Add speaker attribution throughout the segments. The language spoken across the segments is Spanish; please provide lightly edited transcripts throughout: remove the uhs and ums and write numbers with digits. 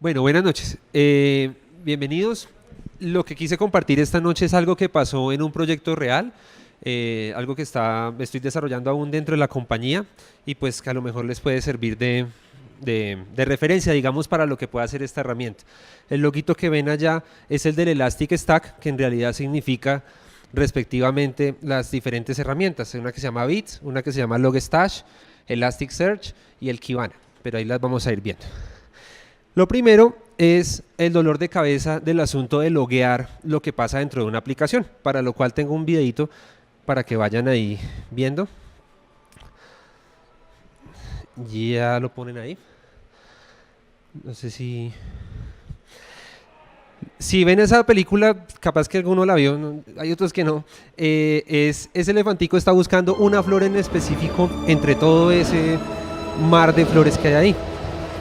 Speaker 1: Bueno, buenas noches. Bienvenidos. Lo que quise compartir esta noche es algo que pasó en un proyecto real, algo que estoy desarrollando aún dentro de la compañía y pues que a lo mejor les puede servir de referencia, digamos, para lo que pueda hacer esta herramienta. El loguito que ven allá es el del Elastic Stack, que en realidad significa respectivamente las diferentes herramientas. Una que se llama Bits, una que se llama Logstash, Elasticsearch y el Kibana, pero ahí las vamos a ir viendo. Lo primero es el dolor de cabeza del asunto de loguear lo que pasa dentro de una aplicación, para lo cual tengo un videito para que vayan ahí viendo. Ya lo ponen ahí. No sé si ven esa película, capaz que alguno la vio, no, hay otros que no. Ese elefantico está buscando una flor en específico entre todo ese mar de flores que hay ahí.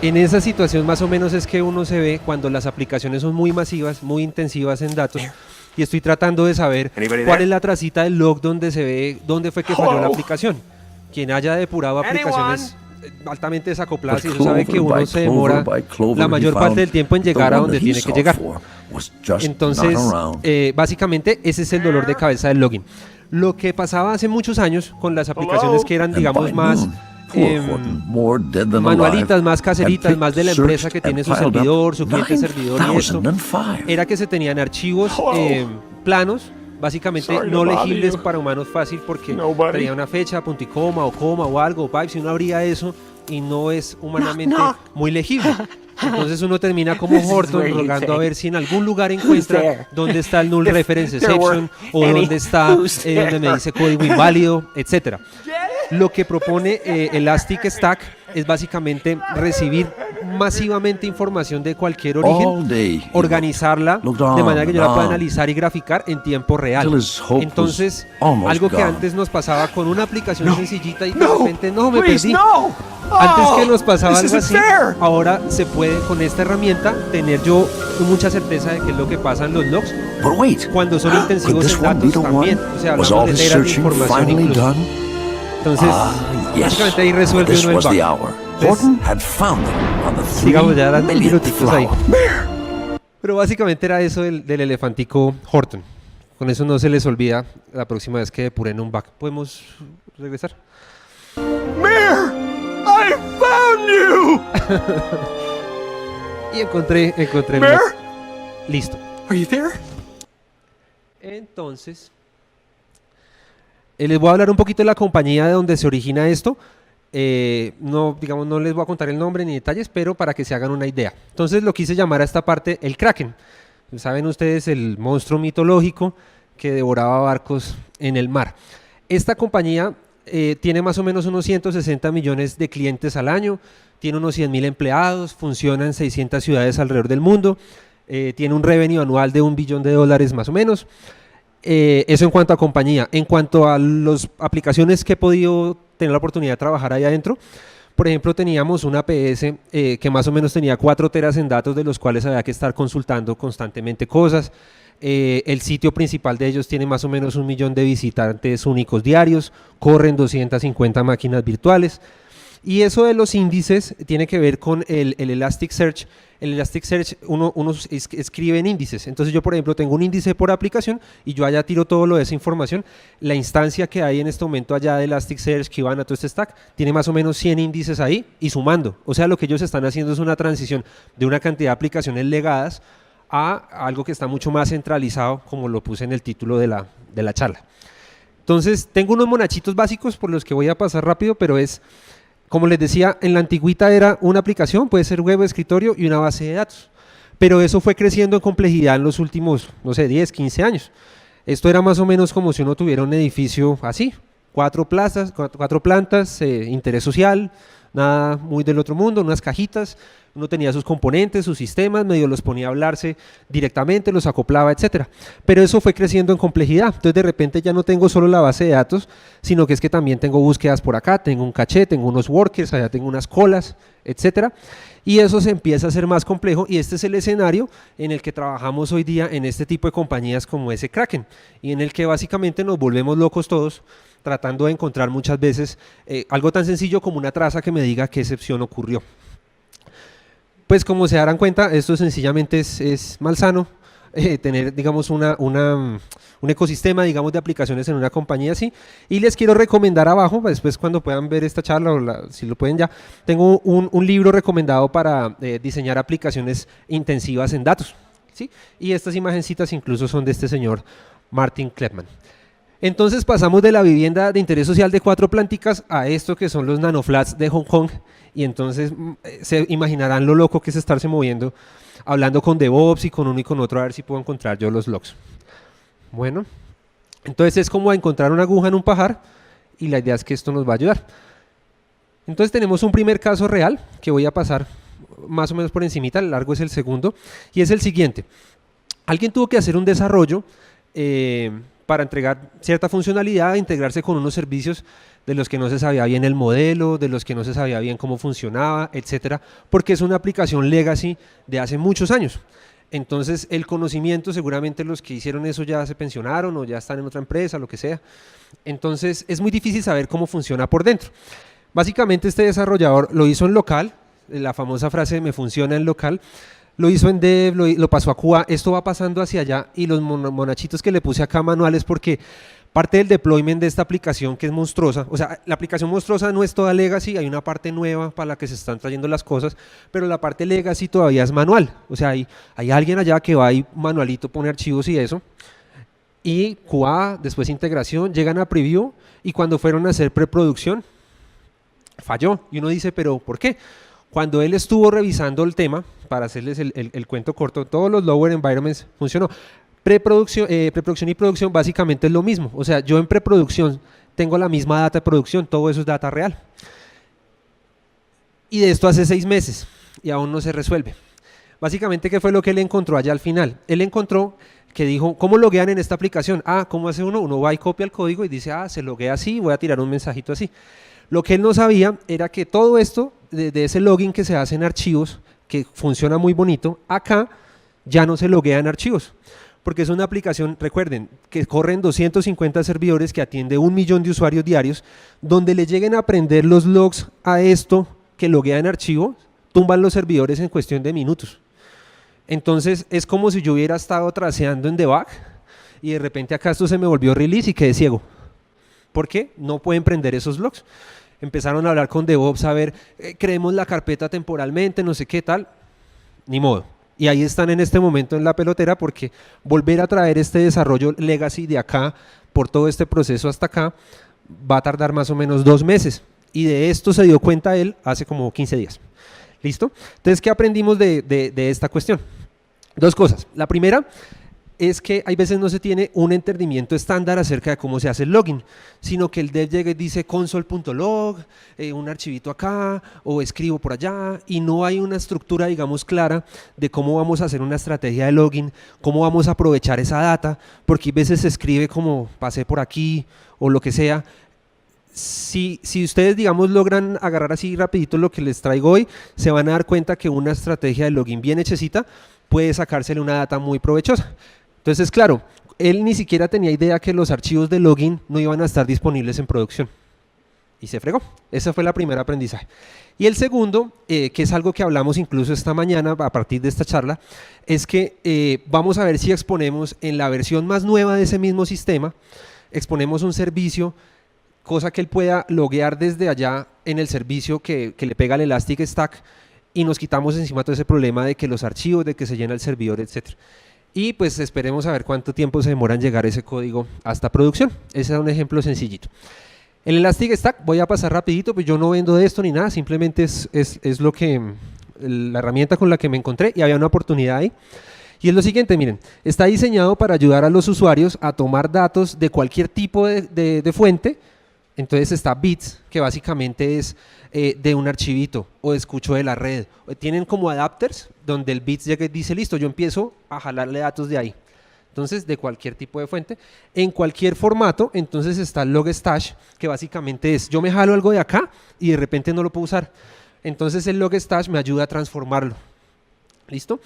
Speaker 1: En esa situación más o menos es que uno se ve cuando las aplicaciones son muy masivas, muy intensivas en datos, y estoy tratando de saber cuál es la tracita del log donde se ve dónde fue que falló la aplicación. Quien haya depurado aplicaciones altamente desacopladas, y eso sabe que uno se demora la mayor parte del tiempo en llegar a donde tiene que llegar. Entonces, básicamente ese es el dolor de cabeza del login. Lo que pasaba hace muchos años con las aplicaciones que eran, digamos, más manualitas, más caseritas, más de la empresa que tiene su servidor, su cliente servidor y esto, era que se tenían archivos planos, básicamente no legibles para humanos fácil, porque tenía una fecha, punto y coma o coma o algo, o pipe, si uno abría eso y no es humanamente muy legible. Entonces uno termina como Horton rogando a ver si en algún lugar encuentra dónde está el null reference exception o dónde está donde me dice código inválido, etcétera. Lo que propone Elastic Stack es básicamente recibir masivamente información de cualquier origen, organizarla de manera que yo la pueda analizar y graficar en tiempo real. Entonces, algo que antes nos pasaba con una aplicación sencillita y de repente me perdí. Antes que nos pasaba algo así, ahora se puede con esta herramienta tener yo mucha certeza de qué es lo que pasa en los logs cuando son intensivos en datos también. O sea, hablamos de teras de información incluso. Entonces, básicamente ahí resuelve uno el bug. Entonces, digamos, ya eran minutitos ahí. Pero básicamente era eso del elefantico Horton. Con eso no se les olvida la próxima vez que depuren un bug. ¿Podemos regresar?
Speaker 2: Mir, I found you.
Speaker 1: Y encontré el
Speaker 2: Mir?
Speaker 1: bug. Listo.
Speaker 2: Are you there?
Speaker 1: Entonces, les voy a hablar un poquito de la compañía de donde se origina esto. No les voy a contar el nombre ni detalles, pero para que se hagan una idea. Entonces lo quise llamar a esta parte el Kraken. Saben ustedes, el monstruo mitológico que devoraba barcos en el mar. Esta compañía tiene más o menos unos 160 millones de clientes al año, tiene unos 100.000 empleados, funciona en 600 ciudades alrededor del mundo, tiene un revenue anual de $1 billón más o menos. Eso en cuanto a compañía. En cuanto a las aplicaciones que he podido tener la oportunidad de trabajar ahí adentro, por ejemplo, teníamos una APS que más o menos tenía 4 teras en datos, de los cuales había que estar consultando constantemente cosas. El sitio principal de ellos tiene más o menos 1 millón de visitantes únicos diarios, corren 250 máquinas virtuales. Y eso de los índices tiene que ver con el Elasticsearch. El Elasticsearch uno escribe en índices. Entonces yo, por ejemplo, tengo un índice por aplicación y yo allá tiro todo lo de esa información. La instancia que hay en este momento allá de Elasticsearch, Kibana, todo este stack, tiene más o menos 100 índices ahí y sumando. O sea, lo que ellos están haciendo es una transición de una cantidad de aplicaciones legadas a algo que está mucho más centralizado, como lo puse en el título de la charla. Entonces, tengo unos monachitos básicos por los que voy a pasar rápido, pero es... Como les decía, en la antigüita era una aplicación, puede ser web, escritorio y una base de datos. Pero eso fue creciendo en complejidad en los últimos, 10, 15 años. Esto era más o menos como si uno tuviera un edificio así, 4 plantas, interés social, nada muy del otro mundo, unas cajitas. Uno tenía sus componentes, sus sistemas, medio los ponía a hablarse directamente, los acoplaba, etcétera. Pero eso fue creciendo en complejidad. Entonces de repente ya no tengo solo la base de datos, sino que es que también tengo búsquedas por acá, tengo un caché, tengo unos workers, allá tengo unas colas, etcétera. Y eso se empieza a hacer más complejo, y este es el escenario en el que trabajamos hoy día en este tipo de compañías como ese Kraken, y en el que básicamente nos volvemos locos todos tratando de encontrar muchas veces algo tan sencillo como una traza que me diga qué excepción ocurrió. Pues como se darán cuenta, esto sencillamente es malsano, tener, digamos, un ecosistema, digamos, de aplicaciones en una compañía así. Y les quiero recomendar abajo, después cuando puedan ver esta charla, si lo pueden ya, tengo un libro recomendado para diseñar aplicaciones intensivas en datos, ¿sí? Y estas imagencitas incluso son de este señor Martin Kleppmann. Entonces pasamos de la vivienda de interés social de 4 plánticas a esto que son los nanoflats de Hong Kong, y entonces se imaginarán lo loco que es estarse moviendo, hablando con DevOps y con uno y con otro, a ver si puedo encontrar yo los logs. Bueno, entonces es como encontrar una aguja en un pajar, y la idea es que esto nos va a ayudar. Entonces tenemos un primer caso real que voy a pasar más o menos por encimita, el largo es el segundo, y es el siguiente. Alguien tuvo que hacer un desarrollo para entregar cierta funcionalidad, integrarse con unos servicios de los que no se sabía bien el modelo, de los que no se sabía bien cómo funcionaba, etcétera, porque es una aplicación legacy de hace muchos años. Entonces el conocimiento, seguramente los que hicieron eso ya se pensionaron o ya están en otra empresa, lo que sea. Entonces es muy difícil saber cómo funciona por dentro. Básicamente este desarrollador lo hizo en local, la famosa frase me funciona en local, lo hizo en Dev, lo pasó a QA, esto va pasando hacia allá, y los monachitos que le puse acá manuales, porque parte del deployment de esta aplicación, que es monstruosa, o sea, la aplicación monstruosa no es toda legacy, hay una parte nueva para la que se están trayendo las cosas, pero la parte legacy todavía es manual, o sea, hay alguien allá que va ahí manualito, pone archivos y eso, y QA, después integración, llegan a preview, y cuando fueron a hacer preproducción, falló, y uno dice, pero ¿por qué? Cuando él estuvo revisando el tema, para hacerles el cuento corto, todos los lower environments funcionó. Preproducción y producción básicamente es lo mismo, o sea, yo en preproducción tengo la misma data de producción, todo eso es data real. Y de esto hace 6 meses, y aún no se resuelve. Básicamente, ¿qué fue lo que él encontró allá al final? Él encontró que dijo, ¿cómo loguean en esta aplicación? ¿Cómo hace uno? Uno va y copia el código y dice, se loguea así, voy a tirar un mensajito así. Lo que él no sabía era que todo esto, de ese login que se hace en archivos, que funciona muy bonito, acá ya no se loguea en archivos, porque es una aplicación, recuerden, que corren 250 servidores que atiende 1 millón de usuarios diarios, donde le lleguen a aprender los logs a esto que loguea en archivo, tumban los servidores en cuestión de minutos. Entonces es como si yo hubiera estado traceando en debug y de repente acá esto se me volvió release y quedé ciego. ¿Por qué? No pueden prender esos logs. Empezaron a hablar con DevOps, a ver, creemos la carpeta temporalmente, no sé qué tal, ni modo. Y ahí están en este momento en la pelotera, porque volver a traer este desarrollo legacy de acá, por todo este proceso hasta acá, va a tardar más o menos 2 meses. Y de esto se dio cuenta él hace como 15 días. ¿Listo? Entonces, ¿qué aprendimos de esta cuestión? 2 cosas. La primera es que hay veces no se tiene un entendimiento estándar acerca de cómo se hace el login, sino que el dev llega y dice console.log, un archivito acá, o escribo por allá, y no hay una estructura, digamos, clara de cómo vamos a hacer una estrategia de login, cómo vamos a aprovechar esa data, porque a veces se escribe como pasé por aquí, o lo que sea. Si ustedes, digamos, logran agarrar así rapidito lo que les traigo hoy, se van a dar cuenta que una estrategia de login bien hechecita puede sacársele una data muy provechosa. Entonces, claro, él ni siquiera tenía idea que los archivos de login no iban a estar disponibles en producción. Y se fregó. Ese fue el primer aprendizaje. Y el segundo, que es algo que hablamos incluso esta mañana a partir de esta charla, es que vamos a ver si exponemos en la versión más nueva de ese mismo sistema, exponemos un servicio, cosa que él pueda loguear desde allá en el servicio que le pega el Elastic Stack, y nos quitamos encima todo ese problema de que los archivos, de que se llena el servidor, etcétera. Y pues esperemos a ver cuánto tiempo se demora en llegar ese código hasta producción. Ese es un ejemplo sencillito. El Elastic Stack, voy a pasar rapidito, pues yo no vendo de esto ni nada, simplemente es lo que, la herramienta con la que me encontré y había una oportunidad ahí. Y es lo siguiente, miren, está diseñado para ayudar a los usuarios a tomar datos de cualquier tipo de fuente. Entonces está Bits, que básicamente es de un archivito, o escucho de la red. Tienen como adapters, donde el Bits llega y dice, listo, yo empiezo a jalarle datos de ahí. Entonces, de cualquier tipo de fuente, en cualquier formato. Entonces está el Logstash, que básicamente es, yo me jalo algo de acá y de repente no lo puedo usar. Entonces el Logstash me ayuda a transformarlo. ¿Listo?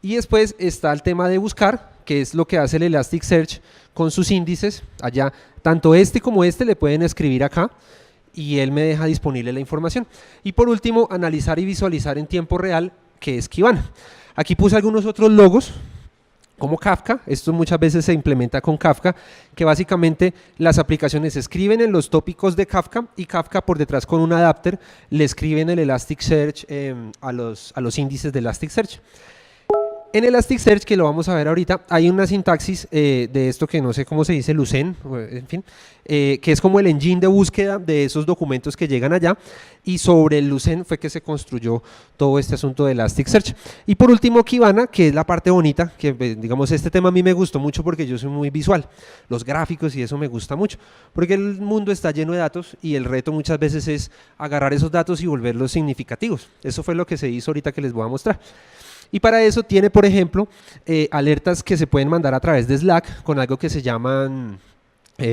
Speaker 1: Y después está el tema de buscar, que es lo que hace el Elasticsearch con sus índices. Allá, tanto este como este le pueden escribir acá y él me deja disponible la información. Y por último, analizar y visualizar en tiempo real que es Kibana. Aquí puse algunos otros logos, como Kafka. Esto muchas veces se implementa con Kafka, que básicamente las aplicaciones escriben en los tópicos de Kafka y Kafka por detrás con un adapter le escriben el Elasticsearch a los índices de Elasticsearch. En Elasticsearch, que lo vamos a ver ahorita, hay una sintaxis de esto que no sé cómo se dice, Lucene, en fin, que es como el engine de búsqueda de esos documentos que llegan allá, y sobre el Lucene fue que se construyó todo este asunto de Elasticsearch. Y por último, Kibana, que es la parte bonita, que digamos este tema a mí me gustó mucho porque yo soy muy visual, los gráficos y eso me gusta mucho, porque el mundo está lleno de datos y el reto muchas veces es agarrar esos datos y volverlos significativos. Eso fue lo que se hizo ahorita que les voy a mostrar. Y para eso tiene, por ejemplo, alertas que se pueden mandar a través de Slack con algo que se llaman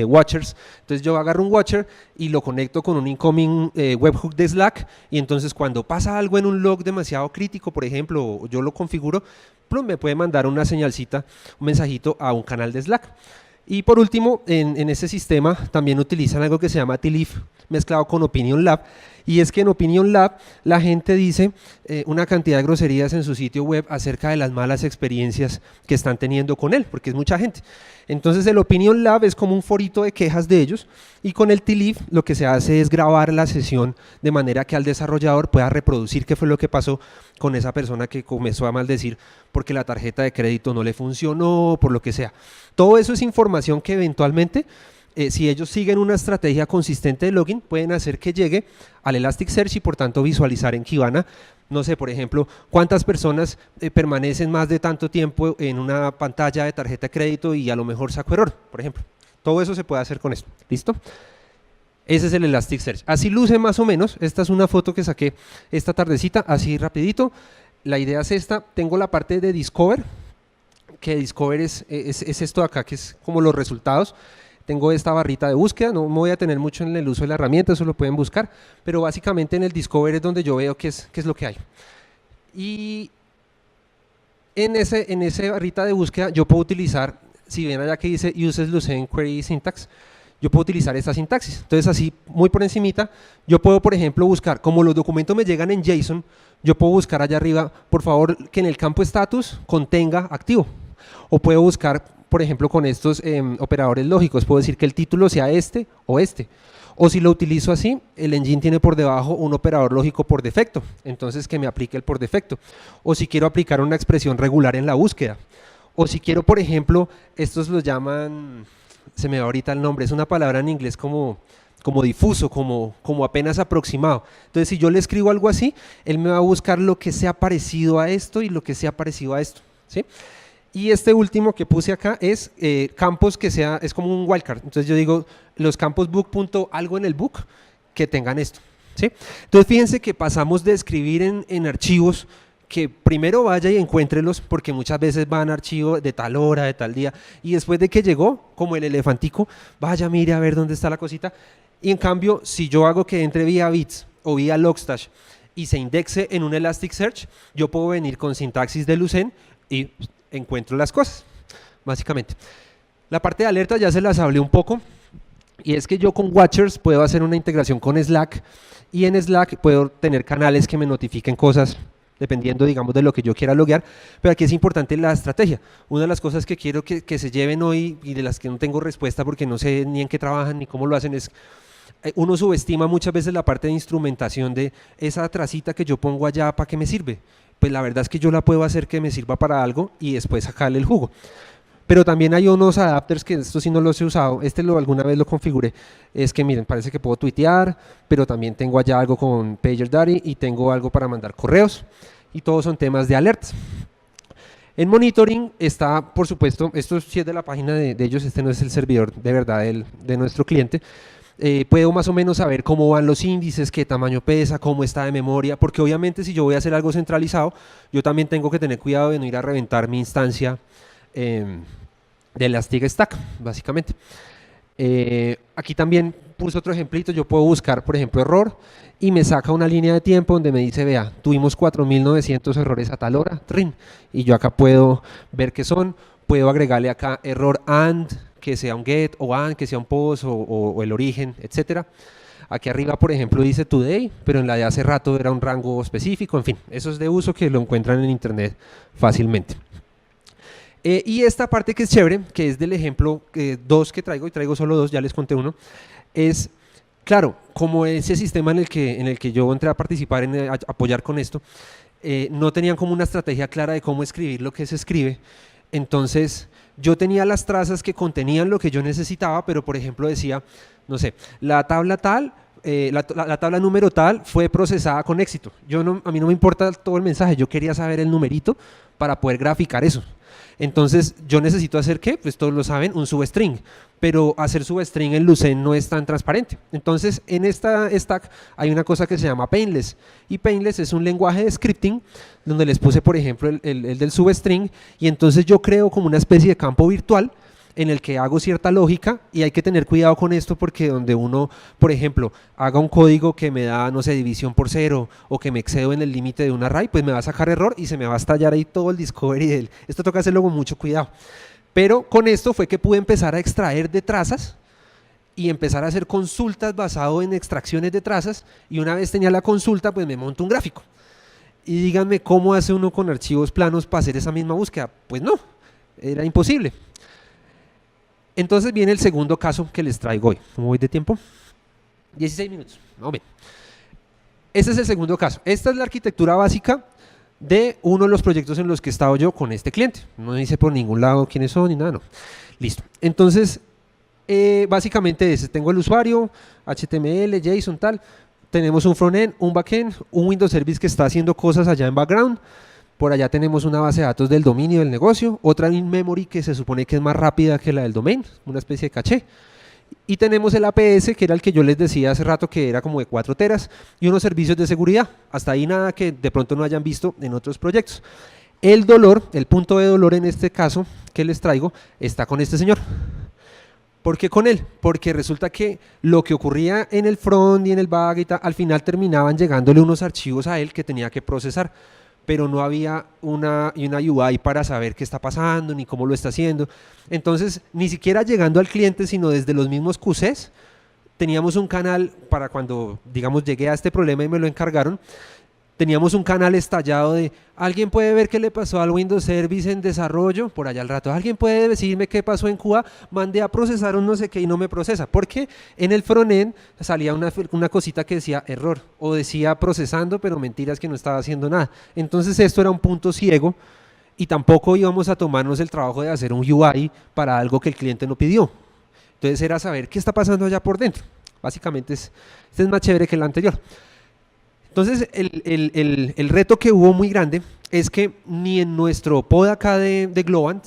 Speaker 1: watchers. Entonces yo agarro un watcher y lo conecto con un incoming webhook de Slack, y entonces cuando pasa algo en un log demasiado crítico, por ejemplo, o yo lo configuro, plum, me puede mandar una señalcita, un mensajito a un canal de Slack. Y por último, en ese sistema también utilizan algo que se llama TLIF mezclado con Opinion Lab, y es que en Opinion Lab la gente dice una cantidad de groserías en su sitio web acerca de las malas experiencias que están teniendo con él, porque es mucha gente. Entonces el Opinion Lab es como un forito de quejas de ellos, y con el TLIF lo que se hace es grabar la sesión de manera que al desarrollador pueda reproducir qué fue lo que pasó con esa persona que comenzó a maldecir porque la tarjeta de crédito no le funcionó, por lo que sea. Todo eso es información que eventualmente, si ellos siguen una estrategia consistente de login, pueden hacer que llegue al Elasticsearch y por tanto visualizar en Kibana, no sé, por ejemplo, cuántas personas permanecen más de tanto tiempo en una pantalla de tarjeta de crédito y a lo mejor saco error, por ejemplo. Todo eso se puede hacer con esto. ¿Listo? Ese es el Elasticsearch. Así luce más o menos. Esta es una foto que saqué esta tardecita, así rapidito. La idea es esta. Tengo la parte de Discover, que Discover es esto de acá, que es como los resultados. Tengo esta barrita de búsqueda, no me voy a tener mucho en el uso de la herramienta, eso lo pueden buscar, pero básicamente en el Discover es donde yo veo qué es lo que hay. Y en esa barrita de búsqueda yo puedo utilizar, si ven allá que dice Uses Lucene Query Syntax, yo puedo utilizar esta sintaxis. Entonces así, muy por encimita, yo puedo por ejemplo buscar, como los documentos me llegan en JSON, yo puedo buscar allá arriba, por favor, que en el campo status contenga activo. O puedo buscar, por ejemplo, con estos operadores lógicos, puedo decir que el título sea este. O si lo utilizo así, el engine tiene por debajo un operador lógico por defecto, entonces que me aplique el por defecto. O si quiero aplicar una expresión regular en la búsqueda. O si quiero, por ejemplo, estos los llaman, se me va ahorita el nombre, es una palabra en inglés como difuso, como apenas aproximado. Entonces si yo le escribo algo así, él me va a buscar lo que sea parecido a esto y lo que sea parecido a esto, ¿sí? Y este último que puse acá es campos que sea, es como un wildcard. Entonces yo digo, los campos book.algo en el book que tengan esto, ¿sí? Entonces fíjense que pasamos de escribir en archivos que primero vaya y encuéntrelos, porque muchas veces van a archivo de tal hora, de tal día, y después de que llegó, como el elefantico, vaya, mire a ver dónde está la cosita. Y en cambio, si yo hago que entre vía bits o vía logstash y se indexe en un Elasticsearch, yo puedo venir con sintaxis de Lucene y encuentro las cosas, básicamente. La parte de alerta ya se las hablé un poco, y es que yo con Watchers puedo hacer una integración con Slack, y en Slack puedo tener canales que me notifiquen cosas, dependiendo, digamos, de lo que yo quiera loguear, pero aquí es importante la estrategia. Una de las cosas que quiero que se lleven hoy, y de las que no tengo respuesta porque no sé ni en qué trabajan ni cómo lo hacen, es uno subestima muchas veces la parte de instrumentación de esa tracita que yo pongo allá, ¿para qué me sirve? Pues la verdad es que yo la puedo hacer que me sirva para algo y después sacarle el jugo. Pero también hay unos adapters que estos sí no los he usado, alguna vez lo configuré, es que miren, parece que puedo tuitear, pero también tengo allá algo con PagerDuty y tengo algo para mandar correos, y todos son temas de alertas. En monitoring está, por supuesto, esto sí es de la página de ellos, este no es el servidor de verdad de nuestro cliente. Puedo más o menos saber cómo van los índices, qué tamaño pesa, cómo está de memoria, porque obviamente si yo voy a hacer algo centralizado, yo también tengo que tener cuidado de no ir a reventar mi instancia de Elastic Stack, básicamente. Aquí también puse otro ejemplito, yo puedo buscar, por ejemplo, error, y me saca una línea de tiempo donde me dice, vea, tuvimos 4.900 errores a tal hora, trin, y yo acá puedo ver qué son, puedo agregarle acá error and, que sea un get, o and, que sea un post, o el origen, etcétera. Aquí arriba, por ejemplo, dice today, pero en la de hace rato era un rango específico. En fin, eso es de uso que lo encuentran en internet fácilmente. Y esta parte que es chévere, que es del ejemplo 2 que traigo, y traigo solo 2, ya les conté uno, es, claro, como ese sistema en el que yo entré a participar, a apoyar con esto, no tenían como una estrategia clara de cómo escribir lo que se escribe. Entonces yo tenía las trazas que contenían lo que yo necesitaba, pero por ejemplo decía, no sé, la tabla tal, la tabla número tal fue procesada con éxito. A mí no me importa todo el mensaje, yo quería saber el numerito para poder graficar eso. Entonces yo necesito hacer, ¿qué? Pues todos lo saben, un substring, pero hacer substring en Lucene no es tan transparente. Entonces en esta stack hay una cosa que se llama Painless, y Painless es un lenguaje de scripting donde les puse, por ejemplo, el del substring, y entonces yo creo como una especie de campo virtual en el que hago cierta lógica, y hay que tener cuidado con esto porque donde uno, por ejemplo, haga un código que me da, no sé, división por 0 o que me excedo en el límite de un array, pues me va a sacar error y se me va a estallar ahí todo el discovery esto toca hacerlo con mucho cuidado. Pero con esto fue que pude empezar a extraer de trazas y empezar a hacer consultas basado en extracciones de trazas, y una vez tenía la consulta, pues me monto un gráfico. Y díganme, ¿cómo hace uno con archivos planos para hacer esa misma búsqueda? Pues no, era imposible. Entonces viene el segundo caso que les traigo hoy. ¿Cómo voy de tiempo? 16 minutos. Vamos bien. Este es el segundo caso. Esta es la arquitectura básica de uno de los proyectos en los que he estado yo con este cliente. No dice por ningún lado quiénes son ni nada, no. Listo. Entonces, básicamente tengo el usuario, HTML, JSON, tal. Tenemos un frontend, un backend, un Windows Service que está haciendo cosas allá en background. Por allá tenemos una base de datos del dominio del negocio, otra in-memory que se supone que es más rápida que la del domain, una especie de caché. Y tenemos el APS, que era el que yo les decía hace rato que era como de 4 teras, y unos servicios de seguridad. Hasta ahí nada que de pronto no hayan visto en otros proyectos. El punto de dolor en este caso que les traigo, está con este señor. ¿Por qué con él? Porque resulta que lo que ocurría en el front y en el back y tal, al final terminaban llegándole unos archivos a él que tenía que procesar, pero no había una UI para saber qué está pasando, ni cómo lo está haciendo. Entonces, ni siquiera llegando al cliente, sino desde los mismos QCs, teníamos un canal para cuando, digamos, llegué a este problema y me lo encargaron, teníamos un canal estallado de, ¿alguien puede ver qué le pasó al Windows Service en desarrollo? Por allá al rato, ¿alguien puede decirme qué pasó en Cuba? Mandé a procesar un no sé qué y no me procesa, porque en el frontend salía una cosita que decía error, o decía procesando, pero mentiras que no estaba haciendo nada. Entonces esto era un punto ciego, y tampoco íbamos a tomarnos el trabajo de hacer un UI para algo que el cliente no pidió. Entonces era saber qué está pasando allá por dentro. Básicamente este es más chévere que el anterior. Entonces el reto que hubo muy grande es que ni en nuestro pod acá de Globant,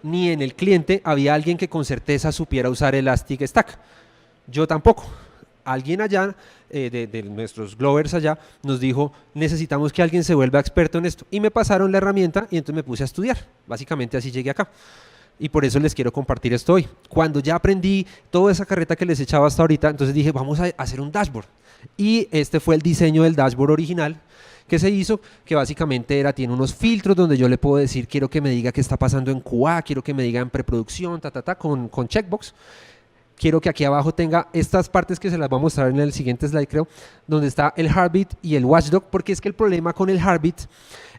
Speaker 1: ni en el cliente había alguien que con certeza supiera usar Elastic Stack. Yo tampoco. Alguien allá, de nuestros Glovers allá, nos dijo, necesitamos que alguien se vuelva experto en esto. Y me pasaron la herramienta y entonces me puse a estudiar. Básicamente así llegué acá. Y por eso les quiero compartir esto hoy. Cuando ya aprendí toda esa carreta que les echaba hasta ahorita, entonces dije, vamos a hacer un dashboard. Y este fue el diseño del dashboard original que se hizo, que básicamente tiene unos filtros donde yo le puedo decir, quiero que me diga qué está pasando en QA, quiero que me diga en preproducción, con checkbox. Quiero que aquí abajo tenga estas partes que se las voy a mostrar en el siguiente slide, creo, donde está el Heartbeat y el Watchdog, porque es que el problema con el Heartbeat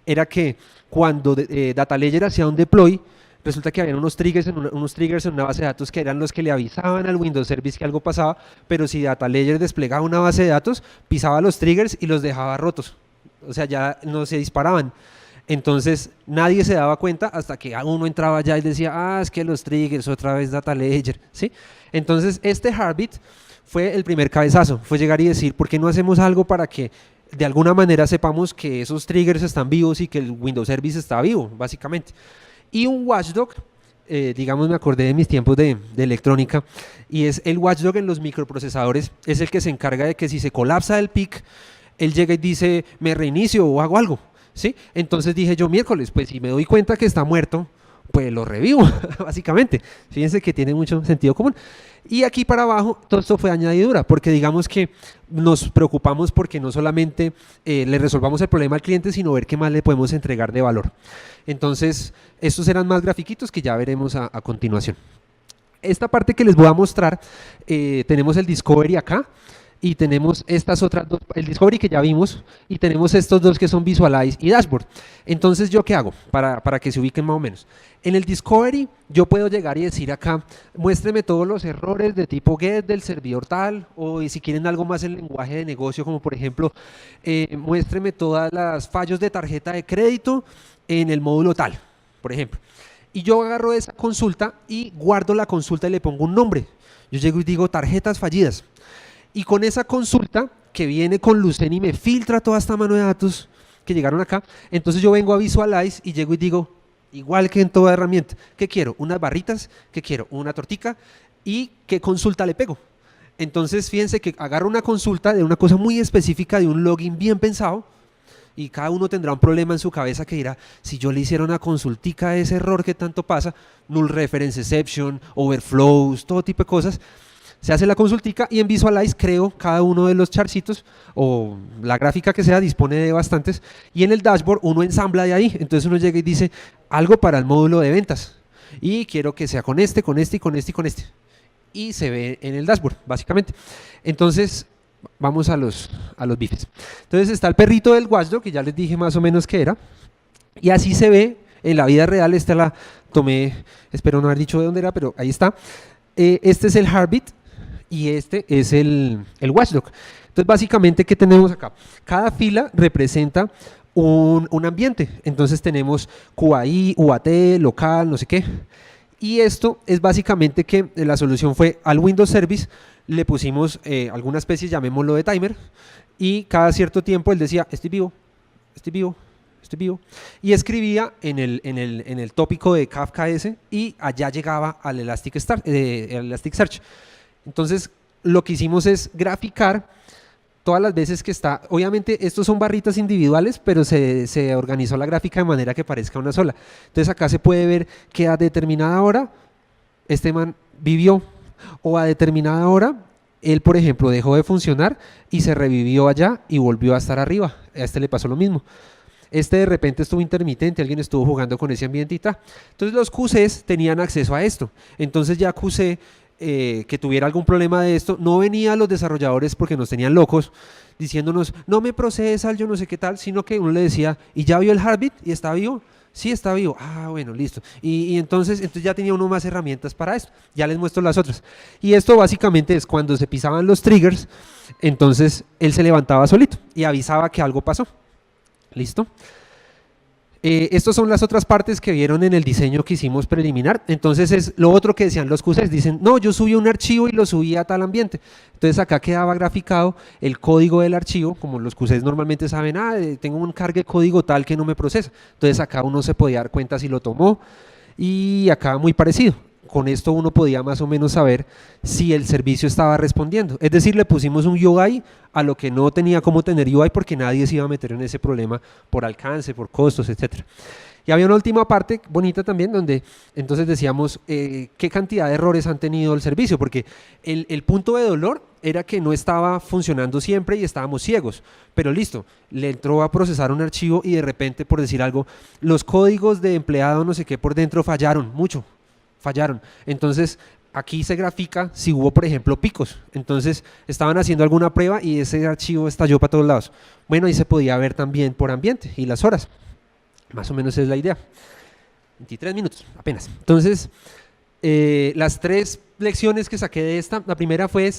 Speaker 1: era que cuando Data Ledger hacía un deploy, resulta que había unos triggers en una base de datos que eran los que le avisaban al Windows Service que algo pasaba, pero si Data Ledger desplegaba una base de datos, pisaba los triggers y los dejaba rotos, o sea, ya no se disparaban. Entonces nadie se daba cuenta hasta que uno entraba allá y decía, es que los triggers, otra vez Data Ledger, ¿sí? Entonces este Heartbeat fue el primer cabezazo, fue llegar y decir, ¿por qué no hacemos algo para que de alguna manera sepamos que esos triggers están vivos y que el Windows Service está vivo, básicamente? Y un watchdog, digamos, me acordé de mis tiempos de electrónica, y es el watchdog en los microprocesadores, es el que se encarga de que si se colapsa el PIC, él llega y dice, me reinicio o hago algo, ¿sí? Entonces dije yo, miércoles, pues si me doy cuenta que está muerto, pues lo revivo, básicamente. Fíjense que tiene mucho sentido común. Y aquí para abajo, todo esto fue añadidura, porque digamos que nos preocupamos porque no solamente le resolvamos el problema al cliente, sino ver qué más le podemos entregar de valor. Entonces, estos eran más grafiquitos que ya veremos a continuación. Esta parte que les voy a mostrar, tenemos el Discovery acá y tenemos estas otras dos, el Discovery que ya vimos, y tenemos estos dos que son Visualize y Dashboard. Entonces, ¿yo qué hago? Para que se ubiquen más o menos. En el Discovery yo puedo llegar y decir acá, muéstreme todos los errores de tipo get del servidor tal, o si quieren algo más en lenguaje de negocio, como por ejemplo, muéstreme todas las fallos de tarjeta de crédito en el módulo tal, por ejemplo. Y yo agarro esa consulta y guardo la consulta y le pongo un nombre. Yo llego y digo tarjetas fallidas. Y con esa consulta que viene con Lucene y me filtra toda esta mano de datos que llegaron acá, entonces yo vengo a Visualize y llego y digo, igual que en toda herramienta, ¿qué quiero? Unas barritas, ¿qué quiero? Una tortica, y ¿qué consulta le pego? Entonces fíjense que agarro una consulta de una cosa muy específica, de un login bien pensado, y cada uno tendrá un problema en su cabeza que dirá, si yo le hiciera una consultica a ese error que tanto pasa, null reference exception, overflows, todo tipo de cosas. Se hace la consultica y en Visualize creo cada uno de los charcitos, o la gráfica que sea, dispone de bastantes, y en el dashboard uno ensambla de ahí. Entonces uno llega y dice algo para el módulo de ventas y quiero que sea con este, con este y con este y con este, y se ve en el dashboard básicamente. Entonces vamos a los bifes. Entonces está el perrito del Watchdog, que ya les dije más o menos qué era, y así se ve en la vida real. Esta la tomé, espero no haber dicho de dónde era, pero ahí está. Este es el Heartbeat y este es el Watchdog. Entonces básicamente, ¿qué tenemos acá? Cada fila representa un ambiente. Entonces tenemos QAI, UAT, local, no sé qué. Y esto es básicamente que la solución fue al Windows Service, le pusimos alguna especie, llamémoslo de timer, y cada cierto tiempo él decía, estoy vivo, estoy vivo, estoy vivo, y escribía en el tópico de Kafka ese, y allá llegaba al Elasticsearch. Entonces lo que hicimos es graficar todas las veces que está, obviamente estos son barritas individuales, pero se organizó la gráfica de manera que parezca una sola. Entonces acá se puede ver que a determinada hora este man vivió, o a determinada hora él, por ejemplo, dejó de funcionar y se revivió allá y volvió a estar arriba. A este le pasó lo mismo. Este de repente estuvo intermitente, alguien estuvo jugando con ese ambiente y tal. Entonces los QCs tenían acceso a esto. Entonces ya QC que tuviera algún problema de esto, no venía a los desarrolladores porque nos tenían locos diciéndonos, no me procesa, yo no sé qué tal, sino que uno le decía, ¿y ya vio el Heartbeat? ¿Y está vivo? Sí, está vivo. Ah, bueno, listo. Y entonces ya tenía uno más herramientas para esto. Ya les muestro las otras. Y esto básicamente es cuando se pisaban los triggers, entonces él se levantaba solito y avisaba que algo pasó. ¿Listo? Estas son las otras partes que vieron en el diseño que hicimos preliminar. Entonces es lo otro que decían los QCs, dicen, no, yo subí un archivo y lo subí a tal ambiente. Entonces acá quedaba graficado el código del archivo, como los QCs normalmente saben, tengo un cargue código tal que no me procesa. Entonces acá uno se podía dar cuenta si lo tomó, y acá muy parecido. Con esto uno podía más o menos saber si el servicio estaba respondiendo. Es decir, le pusimos un UI a lo que no tenía cómo tener UI, porque nadie se iba a meter en ese problema por alcance, por costos, etc. Y había una última parte bonita también, donde entonces decíamos qué cantidad de errores han tenido el servicio, porque el punto de dolor era que no estaba funcionando siempre y estábamos ciegos, pero listo, le entró a procesar un archivo y de repente, por decir algo, los códigos de empleado no sé qué por dentro fallaron mucho. Fallaron. Entonces aquí se grafica si hubo, por ejemplo, picos. Entonces estaban haciendo alguna prueba y ese archivo estalló para todos lados. Bueno, ahí se podía ver también por ambiente y las horas. Más o menos es la idea. 23 minutos apenas. Entonces las 3 lecciones que saqué de esta, la primera fue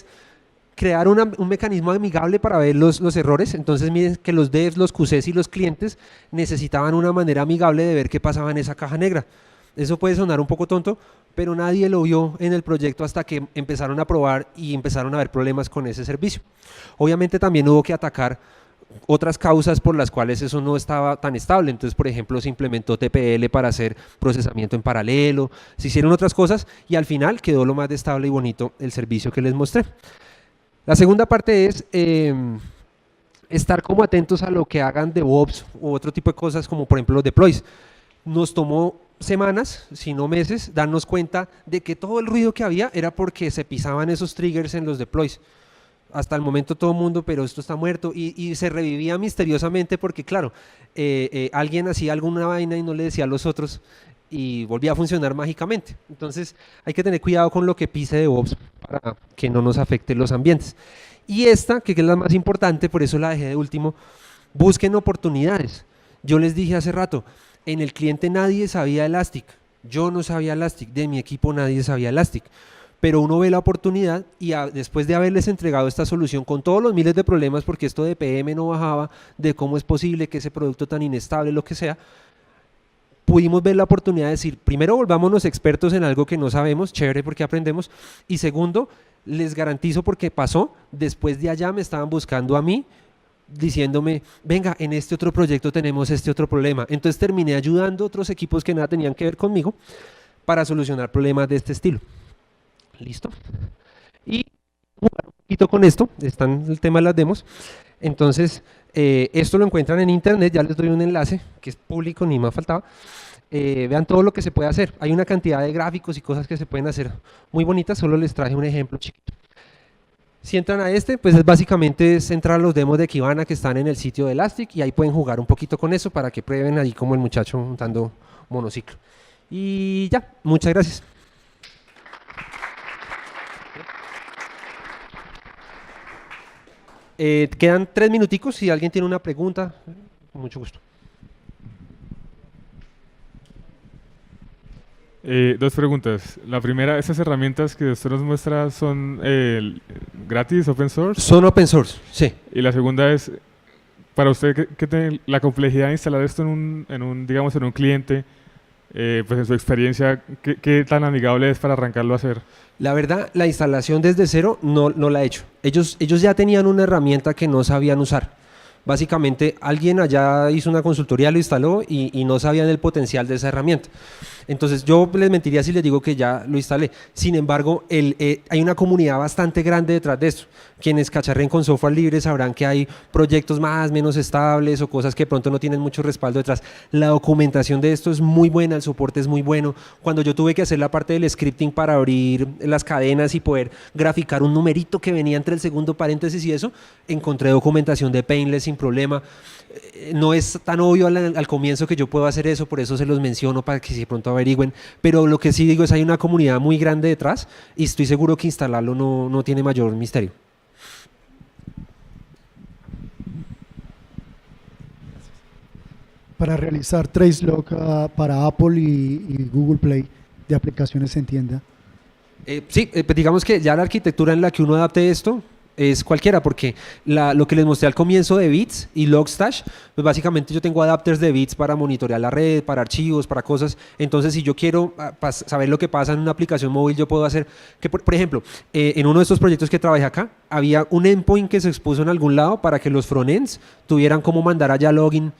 Speaker 1: crear un mecanismo amigable para ver los errores. Entonces miren que los devs, los QCs y los clientes necesitaban una manera amigable de ver qué pasaba en esa caja negra. Eso puede sonar un poco tonto, pero nadie lo vio en el proyecto hasta que empezaron a probar y empezaron a haber problemas con ese servicio. Obviamente también hubo que atacar otras causas por las cuales eso no estaba tan estable. Entonces, por ejemplo, se implementó TPL para hacer procesamiento en paralelo, se hicieron otras cosas y al final quedó lo más estable y bonito el servicio que les mostré. La segunda parte es estar como atentos a lo que hagan DevOps u otro tipo de cosas, como por ejemplo los deploys. Nos tomó semanas, si no meses, darnos cuenta de que todo el ruido que había era porque se pisaban esos triggers en los deploys. Hasta el momento todo el mundo, pero esto está muerto, y se revivía misteriosamente porque claro, alguien hacía alguna vaina y no le decía a los otros, y volvía a funcionar mágicamente. Entonces hay que tener cuidado con lo que pise DevOps para que no nos afecte los ambientes. Y esta, que es la más importante, por eso la dejé de último, busquen oportunidades. Yo les dije hace rato, en el cliente nadie sabía Elastic, yo no sabía Elastic, de mi equipo nadie sabía Elastic, pero uno ve la oportunidad y después de haberles entregado esta solución con todos los miles de problemas, porque esto de PM no bajaba, de cómo es posible que ese producto tan inestable, lo que sea, pudimos ver la oportunidad de decir, primero volvámonos expertos en algo que no sabemos, chévere porque aprendemos, y segundo, les garantizo porque pasó, después de allá me estaban buscando a mí, diciéndome, venga, en este otro proyecto tenemos este otro problema. Entonces terminé ayudando a otros equipos que nada tenían que ver conmigo para solucionar problemas de este estilo. ¿Listo? Y jugar un poquito con esto, están el tema de las demos. Entonces, esto lo encuentran en internet, ya les doy un enlace que es público, ni más faltaba. Vean todo lo que se puede hacer. Hay una cantidad de gráficos y cosas que se pueden hacer muy bonitas, solo les traje un ejemplo chiquito. Si entran a este, pues es básicamente entrar a los demos de Kibana que están en el sitio de Elastic y ahí pueden jugar un poquito con eso para que prueben ahí como el muchacho montando monociclo. Y ya, muchas gracias. Quedan 3 minuticos, si alguien tiene una pregunta, con mucho gusto.
Speaker 3: Dos preguntas. La primera, ¿esas herramientas que usted nos muestra son gratis, open source?
Speaker 1: Son open source, sí.
Speaker 3: Y la segunda es, para usted, la complejidad de instalar esto digamos, en un cliente, pues en su experiencia, ¿qué tan amigable es para arrancarlo a hacer?
Speaker 1: La verdad, la instalación desde cero no la he hecho. Ellos ya tenían una herramienta que no sabían usar. Básicamente, alguien allá hizo una consultoría, lo instaló y no sabían el potencial de esa herramienta. Entonces, yo les mentiría si les digo que ya lo instalé. Sin embargo, hay una comunidad bastante grande detrás de esto. Quienes cacharren con software libre sabrán que hay proyectos más, menos estables o cosas que pronto no tienen mucho respaldo detrás. La documentación de esto es muy buena, el soporte es muy bueno. Cuando yo tuve que hacer la parte del scripting para abrir las cadenas y poder graficar un numerito que venía entre el segundo paréntesis y eso, encontré documentación de Painless sin problema. No es tan obvio al comienzo que yo puedo hacer eso, por eso se los menciono para que si pronto averigüen, pero lo que sí digo es hay una comunidad muy grande detrás y estoy seguro que instalarlo no tiene mayor misterio.
Speaker 4: Para realizar tracelog para Apple y Google Play de aplicaciones en tienda.
Speaker 1: Sí, pues digamos que ya la arquitectura en la que uno adapte esto es cualquiera, porque lo que les mostré al comienzo de Bits y Logstash, pues básicamente yo tengo adapters de Bits para monitorear la red, para archivos, para cosas. Entonces, si yo quiero saber lo que pasa en una aplicación móvil, yo puedo hacer que, por ejemplo, en uno de estos proyectos que trabajé acá, había un endpoint que se expuso en algún lado para que los frontends tuvieran cómo mandar allá login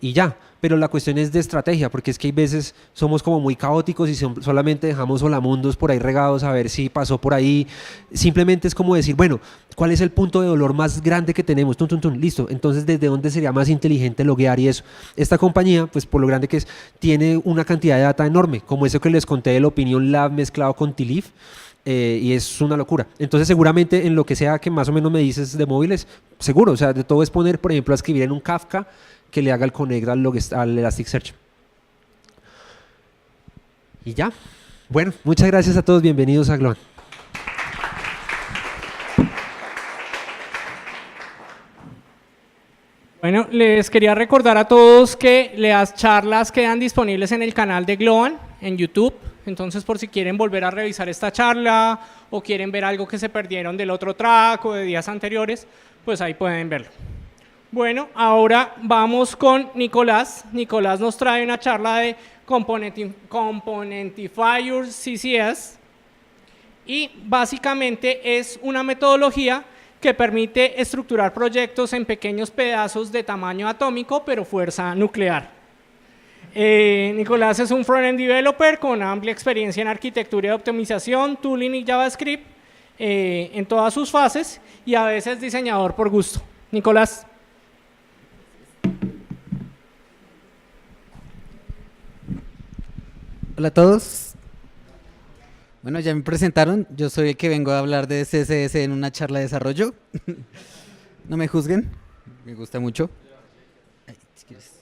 Speaker 1: y ya. Pero la cuestión es de estrategia, porque es que hay veces somos como muy caóticos y solamente dejamos solamundos por ahí regados a ver si pasó por ahí. Simplemente es como decir, bueno, ¿cuál es el punto de dolor más grande que tenemos? Tun, tun, tun, listo. Entonces, ¿desde dónde sería más inteligente loguear y eso? Esta compañía, pues por lo grande que es, tiene una cantidad de data enorme, como eso que les conté del Opinion Lab mezclado con T-Leaf. Y es una locura. Entonces seguramente en lo que sea que más o menos me dices de móviles, seguro, o sea, de todo es poner, por ejemplo, a escribir en un Kafka que le haga el connect al Elasticsearch. Y ya. Bueno, muchas gracias a todos. Bienvenidos a Globant.
Speaker 5: Bueno, les quería recordar a todos que las charlas quedan disponibles en el canal de Globant en YouTube. Entonces, por si quieren volver a revisar esta charla o quieren ver algo que se perdieron del otro track o de días anteriores, pues ahí pueden verlo. Bueno, ahora vamos con Nicolás. Nicolás nos trae una charla de Componentifier CCS y básicamente es una metodología que permite estructurar proyectos en pequeños pedazos de tamaño atómico pero fuerza nuclear. Nicolás es un front-end developer con amplia experiencia en arquitectura y optimización, tooling y JavaScript en todas sus fases y a veces diseñador por gusto. Nicolás.
Speaker 6: Hola a todos. Bueno, ya me presentaron. Yo soy el que vengo a hablar de CSS en una charla de desarrollo. No me juzguen. Me gusta mucho. Ay, si quieres.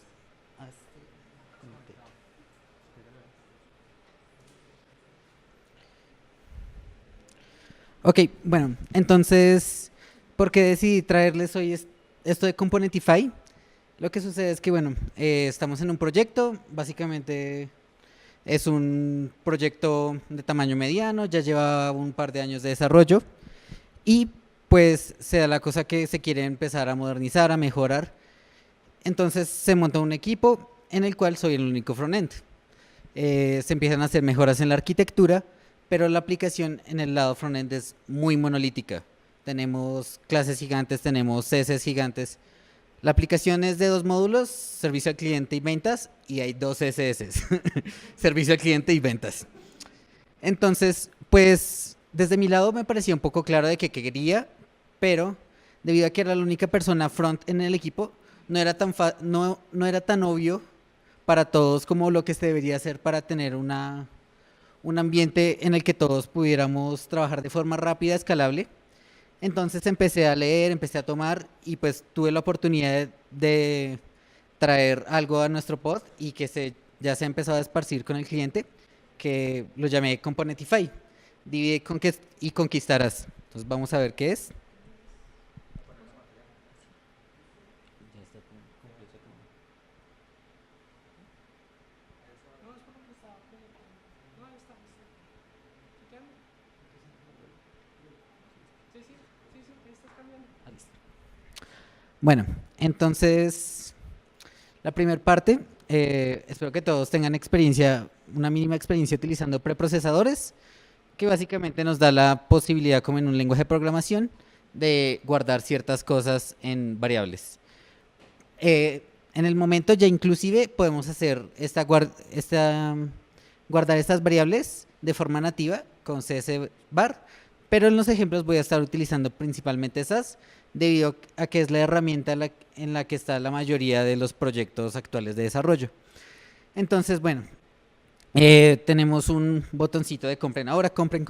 Speaker 6: Ok, bueno, entonces, ¿por qué decidí traerles hoy esto de Componentify? Lo que sucede es que, bueno, estamos en un proyecto, básicamente es un proyecto de tamaño mediano, ya lleva un par de años de desarrollo y pues se da la cosa que se quiere empezar a modernizar, a mejorar. Entonces se monta un equipo en el cual soy el único frontend. Se empiezan a hacer mejoras en la arquitectura, pero la aplicación en el lado frontend es muy monolítica. Tenemos clases gigantes, tenemos CSS gigantes. La aplicación es de 2 módulos, servicio al cliente y ventas, y hay 2 CSS, servicio al cliente y ventas. Entonces, pues, desde mi lado me parecía un poco claro de que quería, pero debido a que era la única persona front en el equipo, no era no era tan obvio para todos como lo que se debería hacer para tener un ambiente en el que todos pudiéramos trabajar de forma rápida, escalable. Entonces empecé a leer, empecé a tomar y pues tuve la oportunidad de traer algo a nuestro pod y que ya se ha empezado a esparcir con el cliente, que lo llamé Componentify. Divide y conquistarás. Entonces vamos a ver qué es. Bueno, entonces, la primera parte, espero que todos tengan una mínima experiencia utilizando preprocesadores, que básicamente nos da la posibilidad, como en un lenguaje de programación, de guardar ciertas cosas en variables. En el momento ya inclusive podemos hacer guardar estas variables de forma nativa con CSVar, pero en los ejemplos voy a estar utilizando principalmente esas, debido a que es la herramienta en la que está la mayoría de los proyectos actuales de desarrollo. Entonces, bueno, tenemos un botoncito de compren ahora, compren.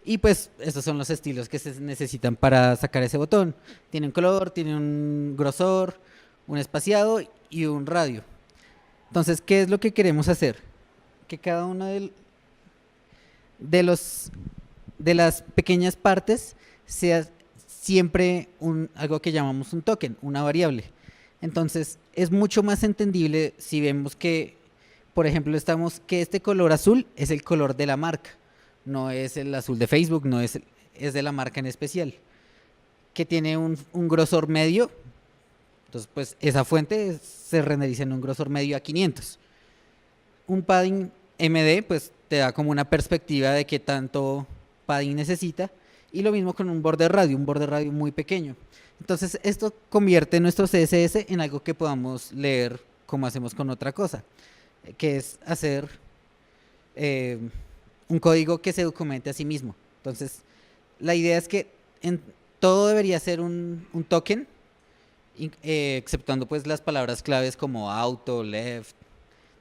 Speaker 6: Y pues estos son los estilos que se necesitan para sacar ese botón. Tiene un color, tiene un grosor, un espaciado y un radio. Entonces, ¿qué es lo que queremos hacer? Que cada uno de las pequeñas partes sea siempre algo que llamamos un token, una variable. Entonces, es mucho más entendible si vemos que, por ejemplo, que este color azul es el color de la marca, no es el azul de Facebook, no es de la marca en especial, que tiene un grosor medio. Entonces, pues esa fuente se renderiza en un grosor medio a 500. Un padding MD, pues te da como una perspectiva de qué tanto padding necesita. Y lo mismo con un border radio muy pequeño. Entonces, esto convierte nuestro CSS en algo que podamos leer como hacemos con otra cosa, que es hacer un código que se documente a sí mismo. Entonces, la idea es que todo debería ser un token, exceptuando pues las palabras claves como auto, left.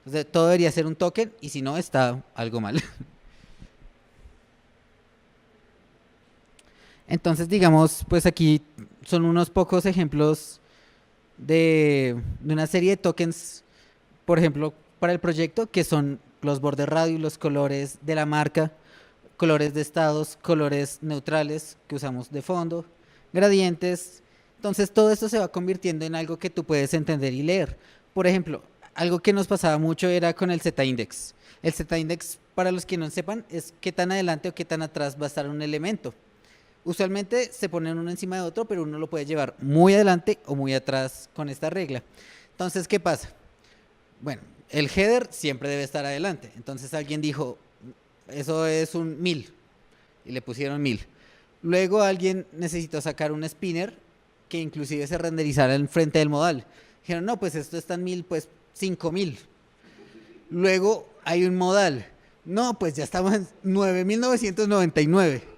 Speaker 6: Entonces, todo debería ser un token y si no, está algo mal. Entonces, digamos, pues aquí son unos pocos ejemplos de una serie de tokens, por ejemplo, para el proyecto, que son los border radio, los colores de la marca, colores de estados, colores neutrales que usamos de fondo, gradientes. Entonces, todo esto se va convirtiendo en algo que tú puedes entender y leer. Por ejemplo, algo que nos pasaba mucho era con el Z-index. El Z-index, para los que no sepan, es qué tan adelante o qué tan atrás va a estar un elemento. Usualmente se ponen uno encima de otro, pero uno lo puede llevar muy adelante o muy atrás con esta regla. Entonces, ¿qué pasa? Bueno, el header siempre debe estar adelante. Entonces alguien dijo, eso es un 1000, y le pusieron 1000. Luego alguien necesitó sacar un spinner que inclusive se renderizara en frente del modal. Dijeron, no, pues esto está en 1000, pues 5000. Luego hay un modal. No, pues ya estamos en 9999.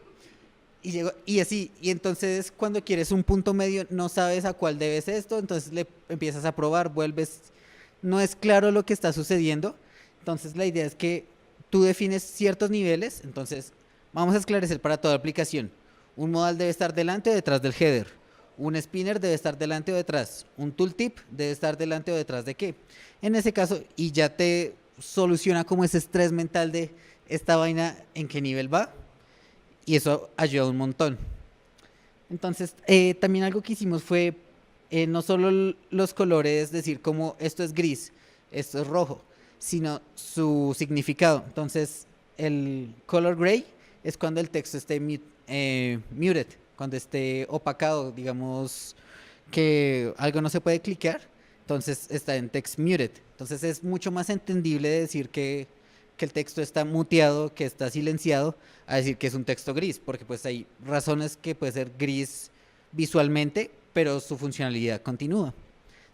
Speaker 6: Y así, y entonces cuando quieres un punto medio no sabes a cuál debes esto, entonces le empiezas a probar, vuelves, no es claro lo que está sucediendo. Entonces la idea es que tú defines ciertos niveles. Entonces vamos a esclarecer para toda aplicación: un modal debe estar delante o detrás del header, un spinner debe estar delante o detrás, un tooltip debe estar delante o detrás de qué, en ese caso, y ya te soluciona como ese estrés mental de esta vaina en qué nivel va. y eso ayuda un montón. Entonces, también algo que hicimos fue no solo los colores, decir como esto es gris, esto es rojo, sino su significado. Entonces, el color gray es cuando el texto esté muted, cuando esté opacado, digamos que algo no se puede clicar, entonces está en text muted. Entonces es mucho más entendible decir que el texto está muteado, que está silenciado, a decir que es un texto gris, porque pues hay razones que puede ser gris visualmente, pero su funcionalidad continúa.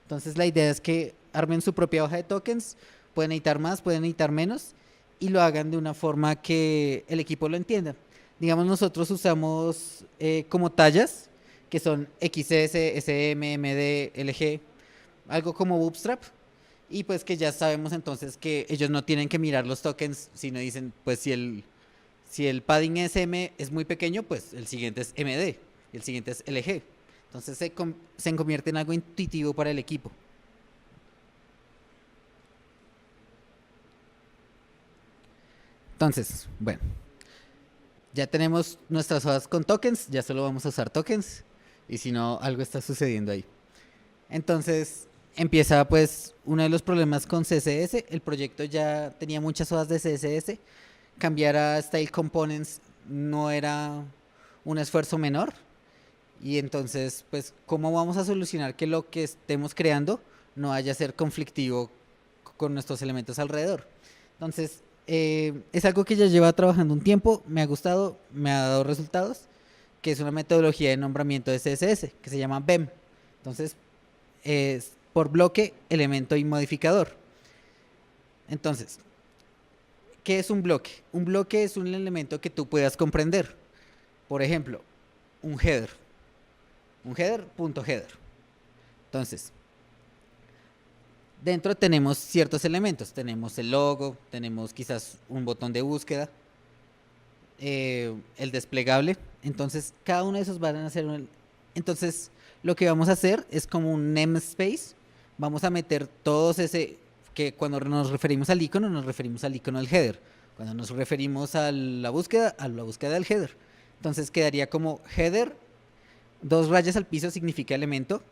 Speaker 6: Entonces la idea es que armen su propia hoja de tokens, pueden editar más, pueden editar menos, y lo hagan de una forma que el equipo lo entienda. Digamos, nosotros usamos como tallas, que son XS, SM, MD, LG, algo como Bootstrap, y pues que ya sabemos entonces que ellos no tienen que mirar los tokens, sino dicen, pues si el padding SM es muy pequeño, pues el siguiente es MD, y el siguiente es LG. Entonces se convierte en algo intuitivo para el equipo. Entonces, bueno, ya tenemos nuestras hojas con tokens, ya solo vamos a usar tokens, y si no, algo está sucediendo ahí. Entonces, empieza pues uno de los problemas con CSS. El proyecto ya tenía muchas hojas de CSS. Cambiar a Style Components no era un esfuerzo menor. Y entonces, pues, ¿cómo vamos a solucionar que lo que estemos creando no vaya a ser conflictivo con nuestros elementos alrededor? Entonces, es algo que ya lleva trabajando un tiempo, me ha gustado, me ha dado resultados, que es una metodología de nombramiento de CSS, que se llama BEM. Entonces, es por bloque, elemento y modificador. Entonces, ¿qué es un bloque? Un bloque es un elemento que tú puedas comprender. Por ejemplo, un header. Un header, punto header. Entonces, dentro tenemos ciertos elementos. Tenemos el logo, tenemos quizás un botón de búsqueda, el desplegable. Entonces, cada uno de esos van a ser Entonces, lo que vamos a hacer es como un namespace. Vamos a meter todos que cuando nos referimos al icono, nos referimos al icono del header. Cuando nos referimos a la búsqueda del header. Entonces quedaría como header, 2 rayas al piso significa elemento,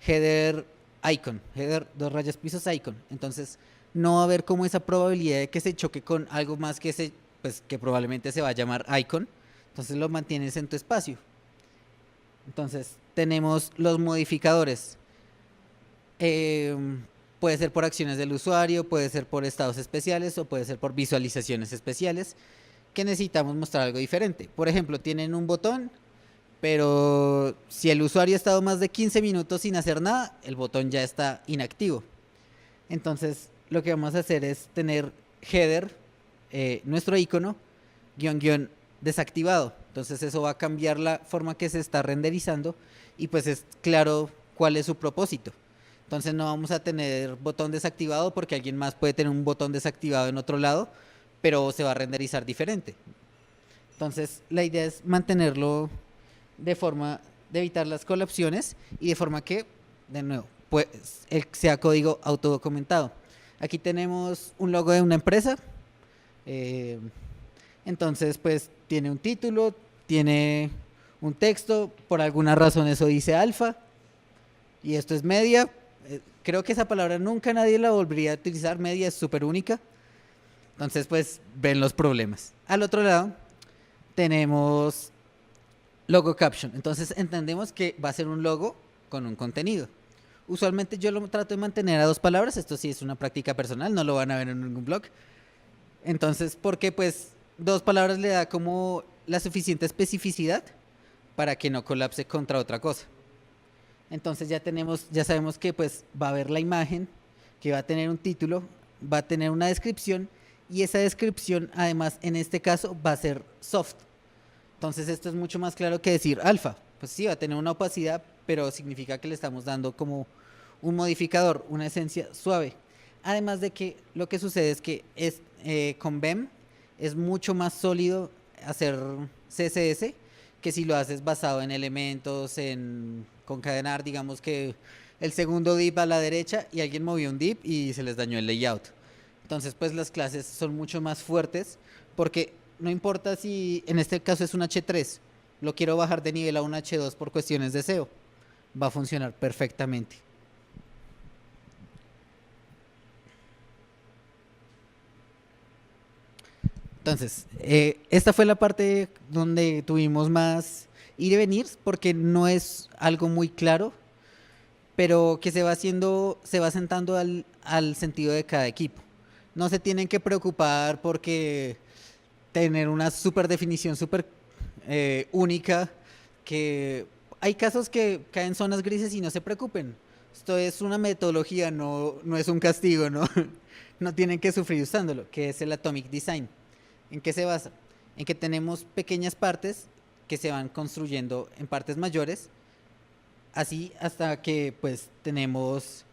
Speaker 6: header icon, header 2 rayas pisos icon. Entonces no va a haber como esa probabilidad de que se choque con algo más que que probablemente se va a llamar icon. Entonces lo mantienes en tu espacio. Entonces tenemos los modificadores. Puede ser por acciones del usuario, puede ser por estados especiales o puede ser por visualizaciones especiales que necesitamos mostrar algo diferente. Por ejemplo, tienen un botón, pero si el usuario ha estado más de 15 minutos sin hacer nada, el botón ya está inactivo. Entonces, lo que vamos a hacer es tener header, nuestro icono, __ desactivado. Entonces, eso va a cambiar la forma que se está renderizando y pues es claro cuál es su propósito. Entonces no vamos a tener botón desactivado porque alguien más puede tener un botón desactivado en otro lado, pero se va a renderizar diferente. Entonces la idea es mantenerlo de forma de evitar las colapsiones y de forma que, de nuevo, pues sea código autodocumentado. Aquí tenemos un logo de una empresa. Entonces pues tiene un título, tiene un texto, por alguna razón eso dice alfa y esto es media. Creo que esa palabra nunca nadie la volvería a utilizar, media es súper única. Entonces, pues, ven los problemas. Al otro lado, tenemos logo caption. Entonces, entendemos que va a ser un logo con un contenido. Usualmente yo lo trato de mantener a 2 palabras. Esto sí es una práctica personal, no lo van a ver en ningún blog. Entonces, porque pues 2 palabras le da como la suficiente especificidad para que no colapse contra otra cosa. Entonces ya sabemos que pues va a haber la imagen, que va a tener un título, va a tener una descripción y esa descripción además en este caso va a ser soft. Entonces esto es mucho más claro que decir alfa. Pues sí, va a tener una opacidad, pero significa que le estamos dando como un modificador, una esencia suave. Además de que lo que sucede es que con BEM es mucho más sólido hacer CSS que si lo haces basado en elementos, en concadenar, digamos que el segundo div a la derecha y alguien movió un div y se les dañó el layout. Entonces pues las clases son mucho más fuertes porque no importa si en este caso es un H3, lo quiero bajar de nivel a un H2 por cuestiones de SEO, va a funcionar perfectamente. Entonces, esta fue la parte donde tuvimos más ir y venir, porque no es algo muy claro, pero que se va haciendo, se va sentando al sentido de cada equipo. No se tienen que preocupar porque tener una super definición súper única, que hay casos que caen zonas grises y no se preocupen. Esto es una metodología, no es un castigo, ¿no? No tienen que sufrir usándolo, que es el Atomic Design. ¿En qué se basa? En que tenemos pequeñas partes que se van construyendo en partes mayores, así hasta que pues tenemos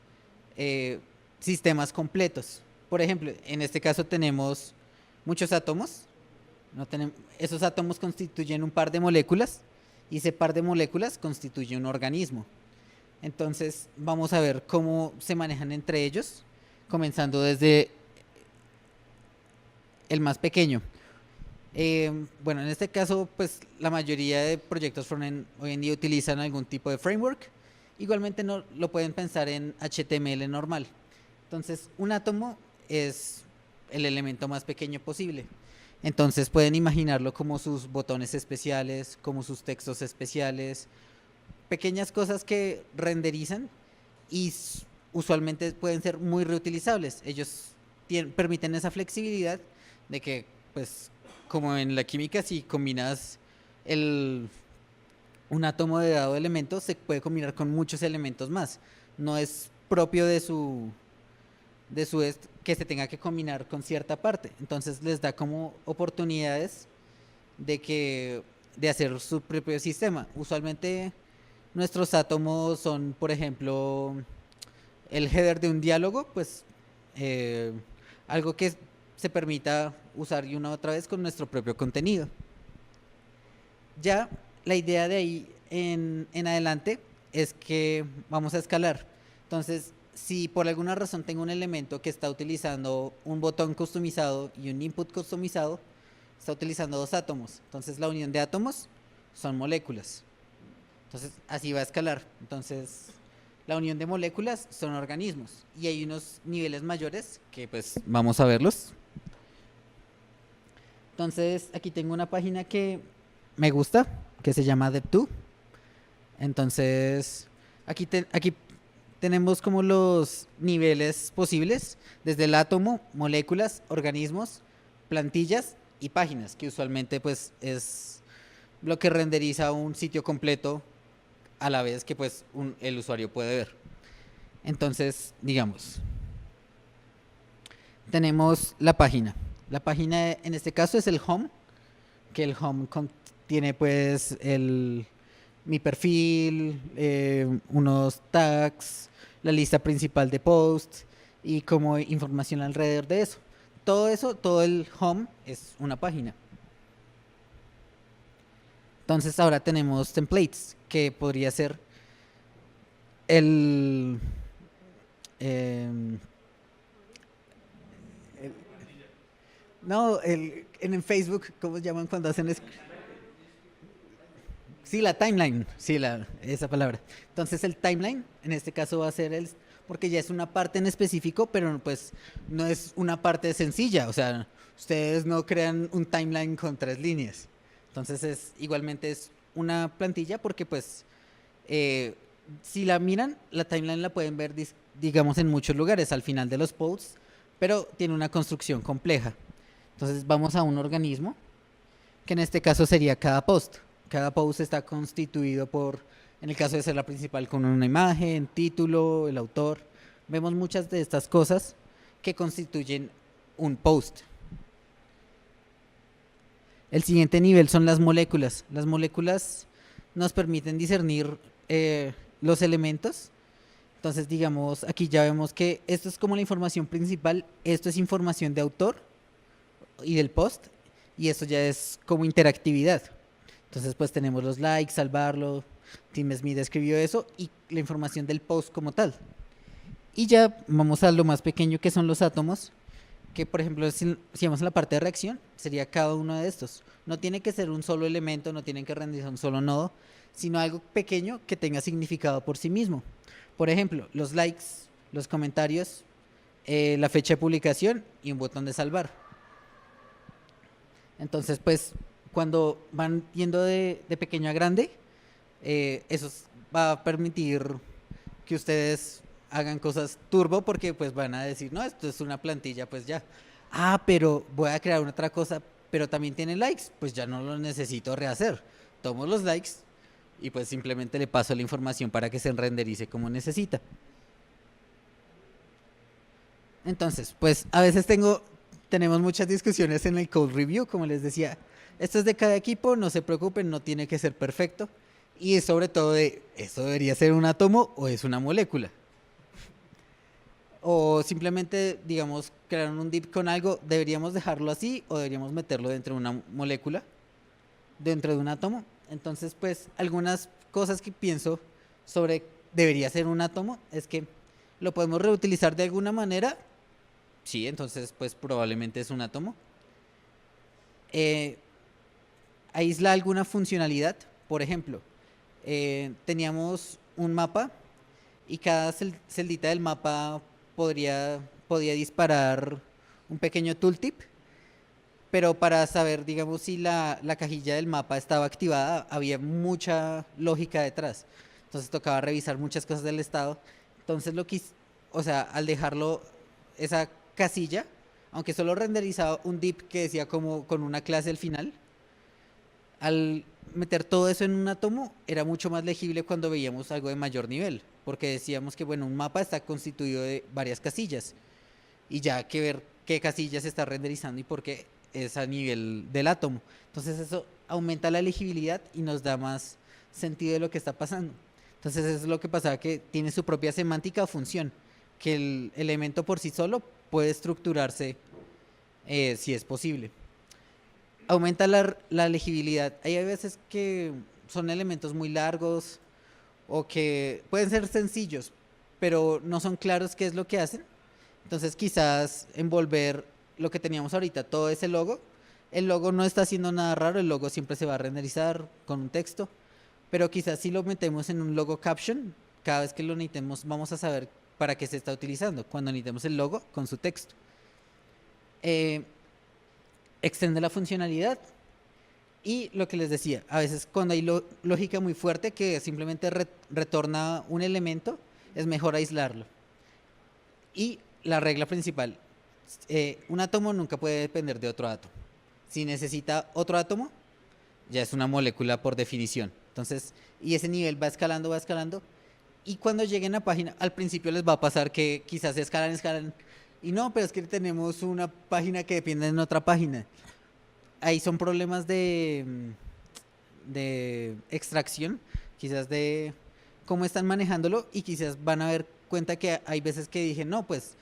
Speaker 6: sistemas completos. Por ejemplo, en este caso tenemos muchos átomos, esos átomos constituyen un par de moléculas y ese par de moléculas constituye un organismo. Entonces vamos a ver cómo se manejan entre ellos, comenzando desde el más pequeño. Bueno, en este caso, pues la mayoría de proyectos frontend hoy en día utilizan algún tipo de framework. Igualmente no lo pueden pensar en HTML normal. Entonces, un átomo es el elemento más pequeño posible. Entonces pueden imaginarlo como sus botones especiales, como sus textos especiales, pequeñas cosas que renderizan y usualmente pueden ser muy reutilizables. Ellos permiten esa flexibilidad de que, pues, como en la química, si combinas un átomo de dado elemento, se puede combinar con muchos elementos más. No es propio de que se tenga que combinar con cierta parte. Entonces les da como oportunidades de hacer su propio sistema. Usualmente nuestros átomos son, por ejemplo, el header de un diálogo, pues algo que se permita usar y una otra vez con nuestro propio contenido. Ya la idea de ahí en adelante es que vamos a escalar. Entonces, si por alguna razón tengo un elemento que está utilizando un botón customizado y un input customizado, está utilizando dos átomos. Entonces, la unión de átomos son moléculas. Entonces, así va a escalar. Entonces, la unión de moléculas son organismos. Y hay unos niveles mayores que pues vamos a verlos. Entonces, aquí tengo una página que me gusta, que se llama Dev2. Entonces, aquí tenemos como los niveles posibles, desde el átomo, moléculas, organismos, plantillas y páginas, que usualmente pues es lo que renderiza un sitio completo a la vez que pues el usuario puede ver. Entonces, digamos, tenemos la página. La página en este caso es el home, que el home contiene pues mi perfil, unos tags, la lista principal de posts y como información alrededor de eso. Todo eso, todo el home es una página. Entonces ahora tenemos templates, que podría ser en Facebook, ¿cómo se llaman cuando hacen sí, la timeline, sí, esa palabra. Entonces el timeline, en este caso va a ser porque ya es una parte en específico, pero pues no es una parte sencilla, o sea, ustedes no crean un timeline con 3 líneas. Entonces igualmente es una plantilla porque pues si la miran, la timeline la pueden ver digamos en muchos lugares al final de los posts, pero tiene una construcción compleja. Entonces vamos a un organismo, que en este caso sería cada post. Cada post está constituido por, en el caso de ser la principal, con una imagen, título, el autor. Vemos muchas de estas cosas que constituyen un post. El siguiente nivel son las moléculas. Las moléculas nos permiten discernir los elementos. Entonces, digamos, aquí ya vemos que esto es como la información principal, esto es información de autor y del post, y esto ya es como interactividad. Entonces, pues tenemos los likes, salvarlo, Tim Smith escribió eso, y la información del post como tal. Y ya vamos a lo más pequeño, que son los átomos, que por ejemplo, si vamos a la parte de reacción, sería cada uno de estos. No tiene que ser un solo elemento, no tienen que renderizar un solo nodo, sino algo pequeño que tenga significado por sí mismo. Por ejemplo, los likes, los comentarios, la fecha de publicación y un botón de salvar. Entonces, pues, cuando van yendo de pequeño a grande, va a permitir que ustedes hagan cosas turbo porque pues van a decir, no, esto es una plantilla, pues ya. Ah, pero voy a crear otra cosa, pero también tiene likes, pues ya no lo necesito rehacer. Tomo los likes y pues simplemente le paso la información para que se renderice como necesita. Entonces, pues a veces tenemos muchas discusiones en el code review, como les decía. Esto es de cada equipo, no se preocupen, no tiene que ser perfecto. Y es sobre todo de, ¿esto debería ser un átomo o es una molécula? O simplemente, digamos, crearon un div con algo, ¿deberíamos dejarlo así o deberíamos meterlo dentro de una molécula? Dentro de un átomo. Entonces, pues, algunas cosas que pienso sobre debería ser un átomo es que lo podemos reutilizar de alguna manera. Sí, entonces, pues, probablemente es un átomo. Aísla alguna funcionalidad. Por ejemplo, teníamos un mapa y cada celdita del mapa podía disparar un pequeño tooltip, pero para saber, digamos, si la cajilla del mapa estaba activada, había mucha lógica detrás. Entonces tocaba revisar muchas cosas del estado. Entonces o sea, al dejarlo, esa casilla, aunque solo renderizaba un div que decía como con una clase al final, al meter todo eso en un átomo era mucho más legible cuando veíamos algo de mayor nivel, porque decíamos que bueno, un mapa está constituido de varias casillas y ya hay que ver qué casillas se está renderizando y por qué es a nivel del átomo. Entonces eso aumenta la legibilidad y nos da más sentido de lo que está pasando. Entonces eso es lo que pasaba, que tiene su propia semántica o función, que el elemento por sí solo puede estructurarse si es posible. Aumenta la legibilidad. Hay veces que son elementos muy largos o que pueden ser sencillos, pero no son claros qué es lo que hacen. Entonces quizás envolver lo que teníamos ahorita, todo ese logo. El logo no está haciendo nada raro, el logo siempre se va a renderizar con un texto, pero quizás si lo metemos en un logo caption, cada vez que lo necesitemos vamos a saber para qué se está utilizando, cuando necesitemos el logo con su texto. Extende la funcionalidad y lo que les decía, a veces cuando hay lógica muy fuerte que simplemente retorna un elemento, es mejor aislarlo. Y la regla principal, un átomo nunca puede depender de otro átomo. Si necesita otro átomo, ya es una molécula por definición. Entonces, y ese nivel va escalando, y cuando lleguen a página, al principio les va a pasar que quizás escalan, y no, pero es que tenemos una página que depende de otra página. Ahí son problemas de extracción, quizás de cómo están manejándolo, y quizás van a ver cuenta que hay veces que dije, no, pues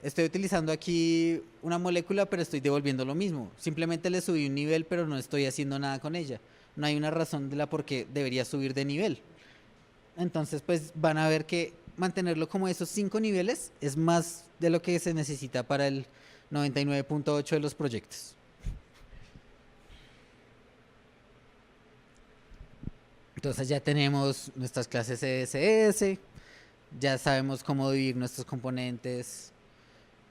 Speaker 6: estoy utilizando aquí una molécula, pero estoy devolviendo lo mismo. Simplemente le subí un nivel, pero no estoy haciendo nada con ella. No hay una razón de la por qué debería subir de nivel. Entonces, pues van a ver que mantenerlo como esos 5 niveles es más de lo que se necesita para el 99.8 de los proyectos. Entonces ya tenemos nuestras clases CSS, ya sabemos cómo dividir nuestros componentes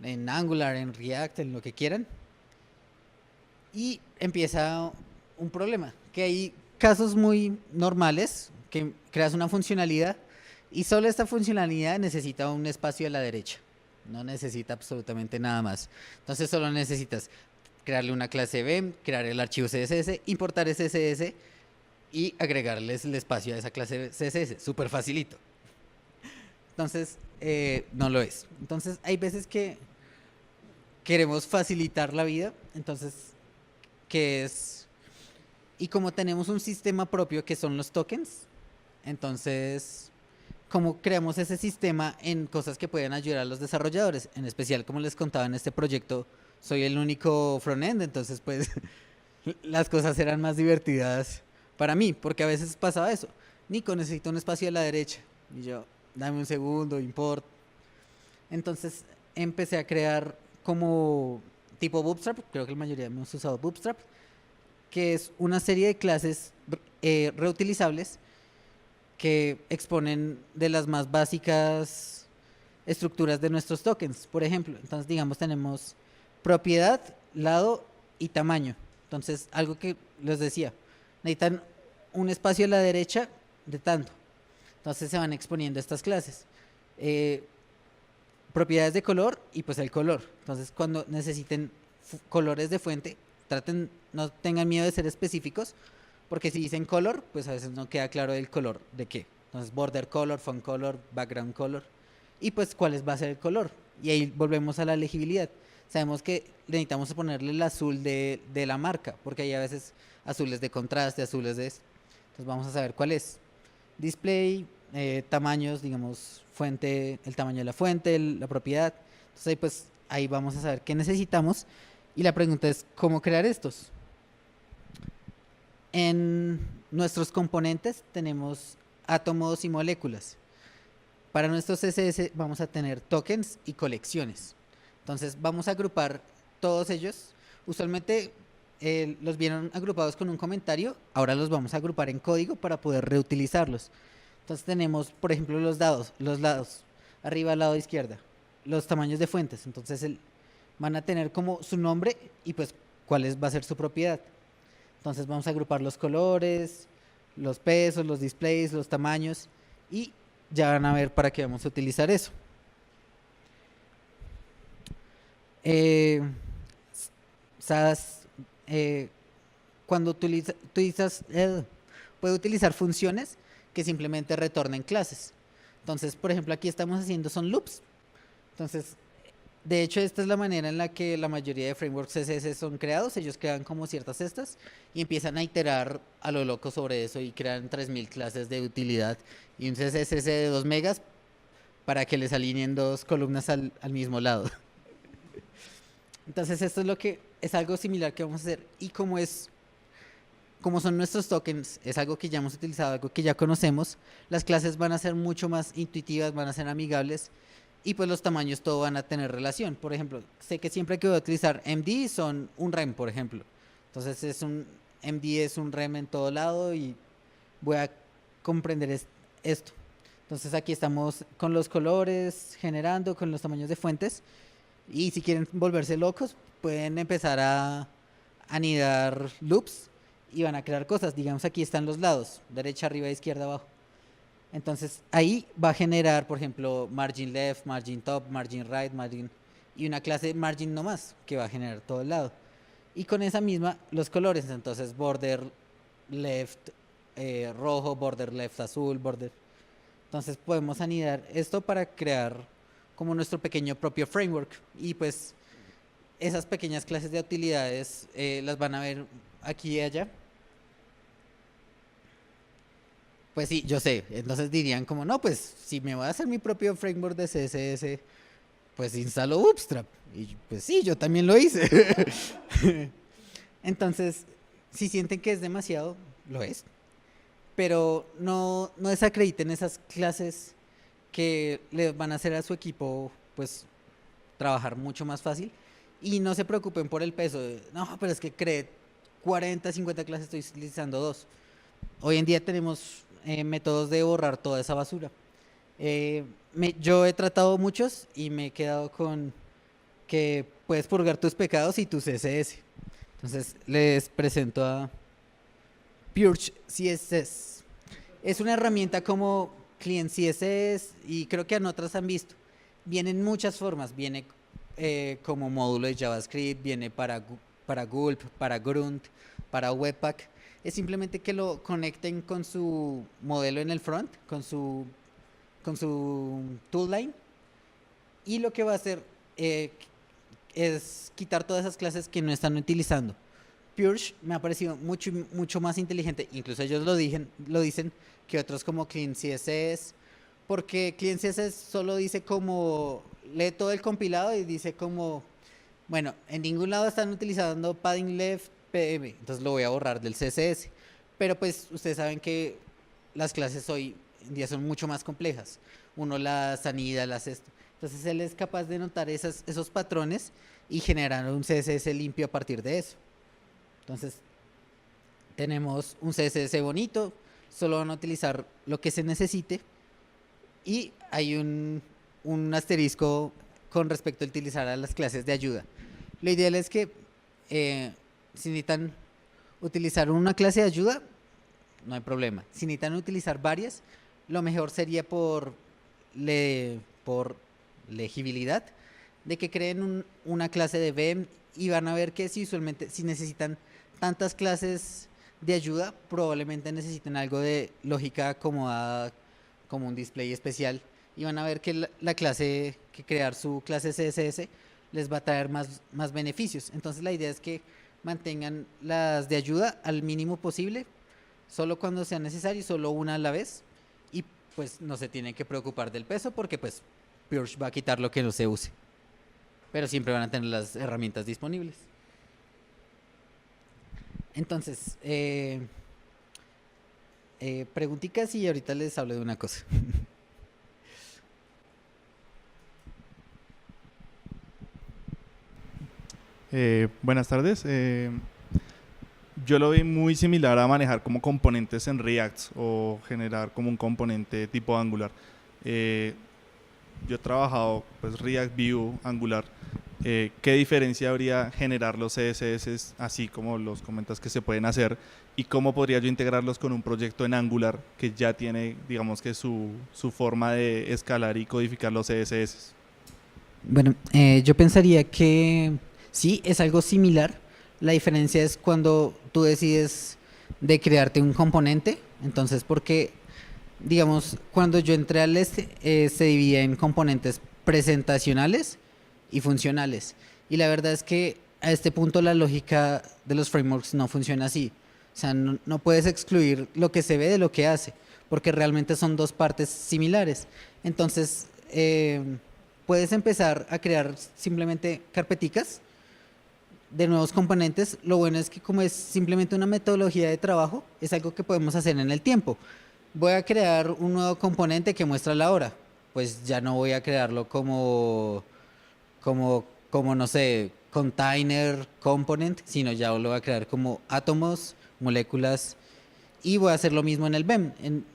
Speaker 6: en Angular, en React, en lo que quieran. Y empieza un problema, que hay casos muy normales, que creas una funcionalidad y solo esta funcionalidad necesita un espacio a la derecha. No necesita absolutamente nada más. Entonces solo necesitas crearle una clase BEM, crear el archivo CSS, importar ese CSS y agregarles el espacio a esa clase CSS. Súper facilito. Entonces, no lo es. Entonces, hay veces que queremos facilitar la vida. Entonces, ¿qué es? Y como tenemos un sistema propio que son los tokens, entonces, ¿cómo creamos ese sistema en cosas que pueden ayudar a los desarrolladores? En especial, como les contaba en este proyecto, soy el único frontend, entonces pues las cosas eran más divertidas para mí, porque a veces pasaba eso. Nico, necesito un espacio a la derecha. Y yo, dame un segundo, import. Entonces empecé a crear como tipo Bootstrap, creo que la mayoría hemos usado Bootstrap, que es una serie de clases reutilizables que exponen de las más básicas estructuras de nuestros tokens, por ejemplo. Entonces, digamos, tenemos propiedad, lado y tamaño. Entonces, algo que les decía, necesitan un espacio a la derecha de tanto. Entonces se van exponiendo estas clases. Propiedades de color y pues el color. Entonces, cuando necesiten colores de fuente, no tengan miedo de ser específicos, porque si dicen color, pues a veces no queda claro el color de qué. Entonces, border color, font color, background color, y pues cuál va a ser el color. Y ahí volvemos a la legibilidad. Sabemos que necesitamos ponerle el azul de la marca, porque hay a veces azules de contraste, azules de esto. Entonces vamos a saber cuál es. Display, tamaños, digamos, fuente, el tamaño de la fuente, la propiedad. Entonces pues ahí vamos a saber qué necesitamos. Y la pregunta es, ¿cómo crear estos? En nuestros componentes tenemos átomos y moléculas. Para nuestros CSS vamos a tener tokens y colecciones. Entonces vamos a agrupar todos ellos. Usualmente los vieron agrupados con un comentario, ahora los vamos a agrupar en código para poder reutilizarlos. Entonces tenemos, por ejemplo, los lados, arriba al lado izquierda, los tamaños de fuentes. Entonces van a tener como su nombre y pues cuál va a ser su propiedad. Entonces vamos a agrupar los colores, los pesos, los displays, los tamaños, y ya van a ver para qué vamos a utilizar eso. Cuando utilizas, puede utilizar funciones que simplemente retornen clases. Entonces, por ejemplo, aquí estamos haciendo son loops. Entonces, de hecho, esta es la manera en la que la mayoría de frameworks CSS son creados. Ellos crean como ciertas cestas y empiezan a iterar a lo loco sobre eso y crean 3000 clases de utilidad y un CSS de 2 megas para que les alineen 2 columnas al mismo lado. Entonces esto es algo similar que vamos a hacer, y como son nuestros tokens, es algo que ya hemos utilizado, algo que ya conocemos, las clases van a ser mucho más intuitivas, van a ser amigables, y pues los tamaños todo van a tener relación. Por ejemplo, sé que siempre que voy a utilizar MD son un rem, por ejemplo. Entonces MD es un rem en todo lado y voy a comprender esto. Entonces aquí estamos con los colores generando, con los tamaños de fuentes. Y si quieren volverse locos, pueden empezar a anidar loops y van a crear cosas. Digamos, aquí están los lados, derecha, arriba, izquierda, abajo. Entonces ahí va a generar, por ejemplo, margin left, margin top, margin right, margin, y una clase margin no más que va a generar todo el lado. Y con esa misma los colores, entonces border left rojo, border left azul, border. Entonces podemos anidar esto para crear como nuestro pequeño propio framework, y pues esas pequeñas clases de utilidades las van a ver aquí y allá. Pues sí, yo sé, entonces dirían como, no, pues si me voy a hacer mi propio framework de CSS, pues instalo Bootstrap. Y pues sí, yo también lo hice. Entonces, si sienten que es demasiado, lo es. Pero no desacrediten esas clases que le van a hacer a su equipo pues trabajar mucho más fácil, y no se preocupen por el peso. No, pero es que creé 40, 50 clases, estoy utilizando 2. Hoy en día tenemos métodos de borrar toda esa basura. Yo he tratado muchos y me he quedado con que puedes purgar tus pecados y tu CSS. Entonces les presento a Purge CSS. Es una herramienta como Client CSS, y creo que en otras han visto. Viene en muchas formas. Viene como módulo de JavaScript, viene para Gulp, para Grunt, para Webpack. Es simplemente que lo conecten con su modelo en el front, con su toolline, y lo que va a hacer es quitar todas esas clases que no están utilizando. Purge me ha parecido mucho más inteligente, incluso ellos lo dicen, que otros como Clean CSS, porque Clean CSS solo dice como, lee todo el compilado y dice como, bueno, en ningún lado están utilizando padding left PM, entonces lo voy a borrar del CSS. Pero pues ustedes saben que las clases hoy en día son mucho más complejas. Uno las anida, las esto. Entonces él es capaz de notar esos patrones y generar un CSS limpio a partir de eso. Entonces tenemos un CSS bonito, solo van a utilizar lo que se necesite y hay un asterisco con respecto a utilizar a las clases de ayuda. Lo ideal es que si necesitan utilizar una clase de ayuda, no hay problema. Si necesitan utilizar varias, lo mejor sería por legibilidad, de que creen una clase de BEM y van a ver que si usualmente si necesitan tantas clases de ayuda, probablemente necesiten algo de lógica acomodada como un display especial y van a ver que la clase, que crear su clase CSS les va a traer más beneficios. Entonces la idea es que mantengan las de ayuda al mínimo posible, solo cuando sea necesario, solo una a la vez, y pues no se tienen que preocupar del peso porque pues Purge va a quitar lo que no se use, pero siempre van a tener las herramientas disponibles. Entonces, preguntitas y ahorita les hablo de una cosa.
Speaker 7: Buenas tardes. Yo lo vi muy similar a manejar como componentes en React o generar como un componente tipo Angular. Yo he trabajado pues React, Vue, Angular. ¿Qué diferencia habría generar los CSS así como los comentas que se pueden hacer y cómo podría yo integrarlos con un proyecto en Angular que ya tiene, digamos que su forma de escalar y codificar los CSS?
Speaker 6: Bueno, yo pensaría que sí, es algo similar. La diferencia es cuando tú decides de crearte un componente. Entonces, porque, digamos, cuando yo entré al se dividía en componentes presentacionales y funcionales. Y la verdad es que a este punto la lógica de los frameworks no funciona así. O sea, no puedes excluir lo que se ve de lo que hace, porque realmente son dos partes similares. Entonces, puedes empezar a crear simplemente carpeticas de nuevos componentes. Lo bueno es que como es simplemente una metodología de trabajo, es algo que podemos hacer en el tiempo. Voy a crear un nuevo componente que muestra la hora. Pues ya no voy a crearlo como no sé, container, component, sino ya lo voy a crear como átomos, moléculas, y voy a hacer lo mismo en el BEM.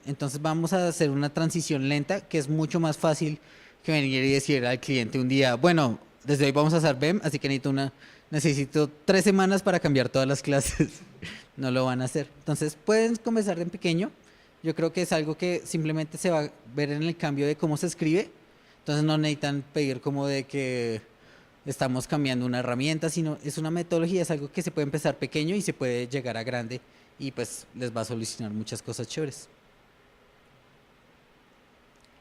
Speaker 6: Entonces vamos a hacer una transición lenta, que es mucho más fácil que venir y decir al cliente un día, bueno, desde hoy vamos a hacer BEM, así que necesito 3 semanas para cambiar todas las clases. No lo van a hacer. Entonces pueden comenzar en pequeño. Yo creo que es algo que simplemente se va a ver en el cambio de cómo se escribe. Entonces no necesitan pedir como de que estamos cambiando una herramienta, sino es una metodología, es algo que se puede empezar pequeño y se puede llegar a grande y pues les va a solucionar muchas cosas chéveres.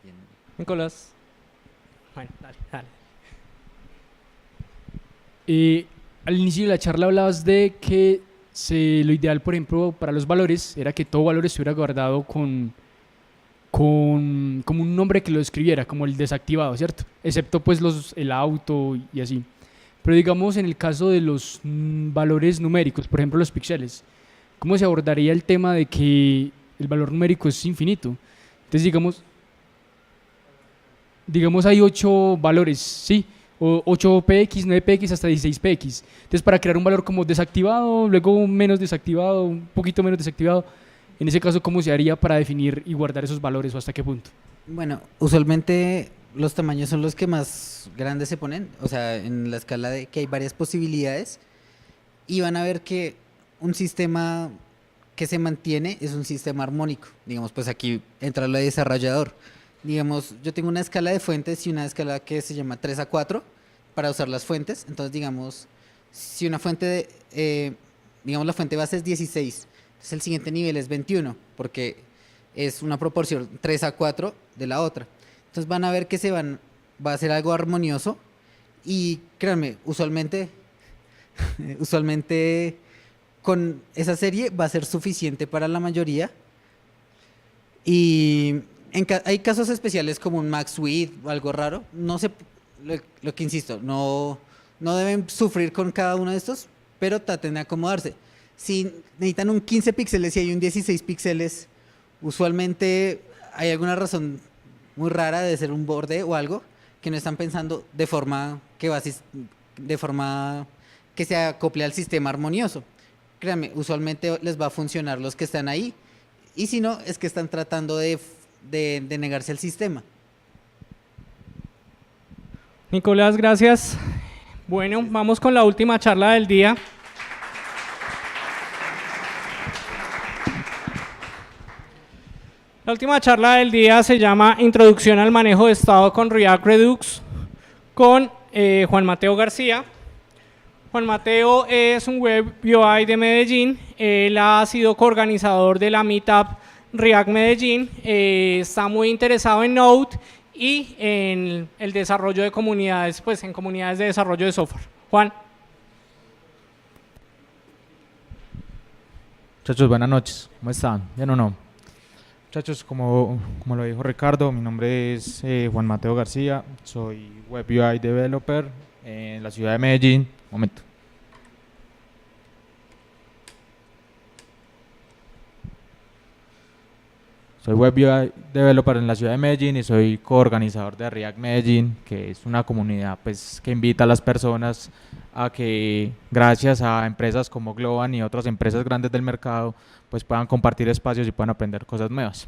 Speaker 6: Bien.
Speaker 5: Nicolás. Bueno, dale.
Speaker 8: Al inicio de la charla hablabas de que lo ideal, por ejemplo, para los valores era que todo valor estuviera guardado como un nombre que lo describiera, como el desactivado, ¿cierto? Excepto pues el auto y así. Pero digamos en el caso de los valores numéricos, por ejemplo los píxeles, ¿cómo se abordaría el tema de que el valor numérico es infinito? Entonces digamos hay 8 valores, ¿sí? O 8px, 9px hasta 16px. Entonces para crear un valor como desactivado, luego menos desactivado, un poquito menos desactivado, en ese caso, ¿cómo se haría para definir y guardar esos valores o hasta qué punto?
Speaker 6: Bueno, usualmente los tamaños son los que más grandes se ponen, o sea, en la escala de que hay varias posibilidades y van a ver que un sistema que se mantiene es un sistema armónico. Digamos, pues aquí entra lo de desarrollador. Digamos, yo tengo una escala de fuentes y una escala que se llama 3 a 4 para usar las fuentes. Entonces, digamos, si una fuente, digamos la fuente base es 16, entonces el siguiente nivel es 21, porque es una proporción 3 a 4 de la otra. Entonces van a ver que va a ser algo armonioso y créanme, usualmente con esa serie va a ser suficiente para la mayoría. Y hay casos especiales como un max width o algo raro. No sé, lo que insisto, no deben sufrir con cada uno de estos, pero traten de acomodarse. Si necesitan un 15 píxeles y hay un 16 píxeles, usualmente hay alguna razón muy rara de ser un borde o algo que que no están pensando de forma que se acople al sistema armonioso. Créanme, usualmente les va a funcionar los que están ahí, y si no, es que están tratando de negarse al sistema.
Speaker 5: Nicolás, gracias. Bueno, vamos con la última charla del día. La última charla del día se llama Introducción al manejo de estado con React Redux, con Juan Mateo García. Juan Mateo es un web UI de Medellín. Él ha sido coorganizador de la Meetup React Medellín. Está muy interesado en Node y en el desarrollo de comunidades, pues en comunidades de desarrollo de software. Juan.
Speaker 9: Muchachos, buenas noches. ¿Cómo están? ¿Bien o no? Muchachos, como lo dijo Ricardo, mi nombre es Juan Mateo García. Soy Web UI Developer en la ciudad de Medellín. Momento. Soy Web UI Developer en la ciudad de Medellín y soy coorganizador de React Medellín, que es una comunidad pues, que invita a las personas a que, gracias a empresas como Globan y otras empresas grandes del mercado, pues puedan compartir espacios y puedan aprender cosas nuevas.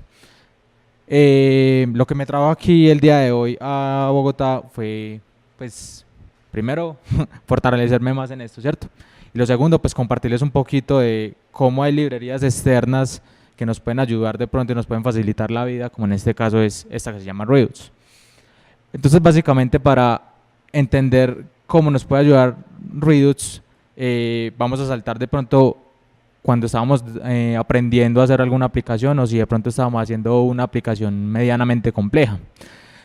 Speaker 9: Lo que me trajo aquí el día de hoy a Bogotá fue, pues, primero, fortalecerme más en esto, ¿cierto? Y lo segundo, pues, compartirles un poquito de cómo hay librerías externas que nos pueden ayudar de pronto y nos pueden facilitar la vida, como en este caso es esta que se llama Redux. Entonces, básicamente, para entender cómo nos puede ayudar Redux, vamos a saltar de pronto cuando estábamos aprendiendo a hacer alguna aplicación o si de pronto estábamos haciendo una aplicación medianamente compleja.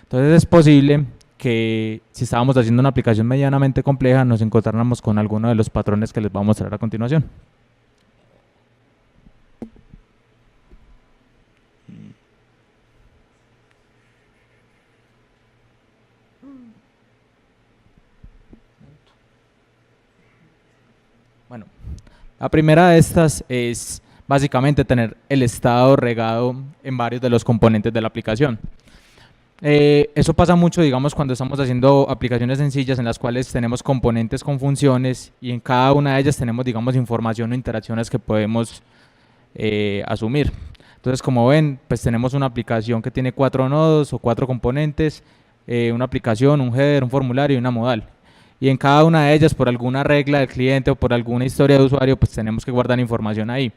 Speaker 9: Entonces es posible que si estábamos haciendo una aplicación medianamente compleja nos encontráramos con alguno de los patrones que les voy a mostrar a continuación. Bueno, la primera de estas es básicamente tener el estado regado en varios de los componentes de la aplicación. Eso pasa mucho, digamos, cuando estamos haciendo aplicaciones sencillas en las cuales tenemos componentes con funciones y en cada una de ellas tenemos, digamos, información o interacciones que podemos asumir. Entonces, como ven, pues tenemos una aplicación que tiene 4 nodos o 4 componentes, una aplicación, un header, un formulario y una modal. Y en cada una de ellas, por alguna regla del cliente o por alguna historia de usuario, pues tenemos que guardar información ahí.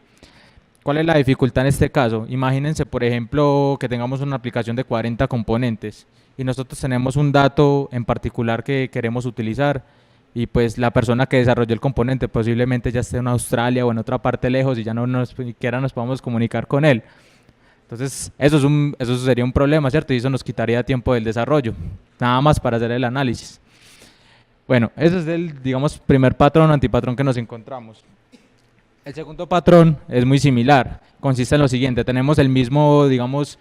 Speaker 9: ¿Cuál es la dificultad en este caso? Imagínense, por ejemplo, que tengamos una aplicación de 40 componentes y nosotros tenemos un dato en particular que queremos utilizar y pues la persona que desarrolló el componente posiblemente ya esté en Australia o en otra parte lejos y ya no ni siquiera nos podamos comunicar con él. Entonces, eso sería un problema, ¿cierto? Y eso nos quitaría tiempo del desarrollo, nada más para hacer el análisis. Bueno, ese es el, digamos, primer patrón o antipatrón que nos encontramos. El segundo patrón es muy similar, consiste en lo siguiente, tenemos el mismo, digamos,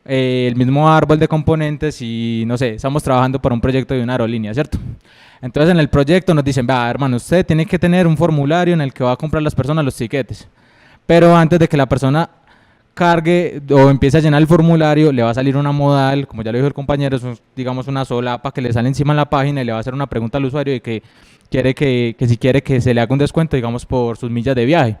Speaker 9: el mismo árbol de componentes y, no sé, estamos trabajando para un proyecto de una aerolínea, ¿cierto? Entonces, en el proyecto nos dicen, vea, hermano, usted tiene que tener un formulario en el que va a comprar las personas los tiquetes, pero antes de que la persona cargue o empiece a llenar el formulario, le va a salir una modal, como ya lo dijo el compañero, es digamos una solapa que le sale encima en la página y le va a hacer una pregunta al usuario de que quiere que si quiere que se le haga un descuento, digamos, por sus millas de viaje.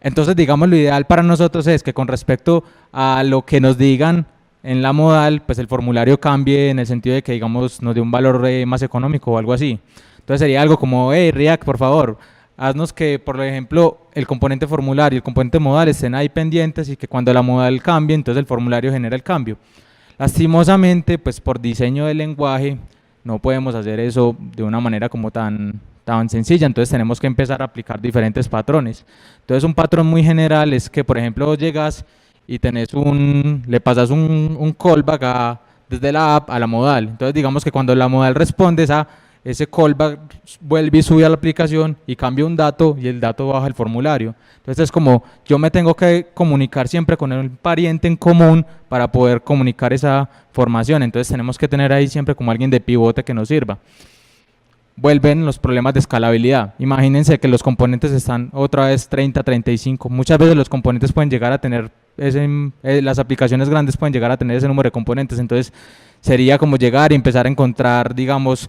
Speaker 9: Entonces, digamos, lo ideal para nosotros es que con respecto a lo que nos digan en la modal, pues el formulario cambie en el sentido de que, digamos, nos dé un valor más económico o algo así. Entonces sería algo como, hey, React, por favor, haznos que, por ejemplo, el componente formulario y el componente modal estén ahí pendientes y que cuando la modal cambie, entonces el formulario genera el cambio. Lastimosamente, pues por diseño del lenguaje, no podemos hacer eso de una manera como tan sencilla, entonces tenemos que empezar a aplicar diferentes patrones. Entonces un patrón muy general es que, por ejemplo, llegas y le pasas un callback desde la app a la modal. Entonces digamos que cuando la modal responde, ese callback vuelve y sube a la aplicación y cambia un dato y el dato baja el formulario. Entonces es como yo me tengo que comunicar siempre con un pariente en común para poder comunicar esa formación. Entonces tenemos que tener ahí siempre como alguien de pivote que nos sirva. Vuelven los problemas de escalabilidad. Imagínense que los componentes están otra vez 30, 35. Muchas veces los componentes pueden llegar a tener las aplicaciones grandes pueden llegar a tener ese número de componentes. Entonces sería como llegar y empezar a encontrar, digamos,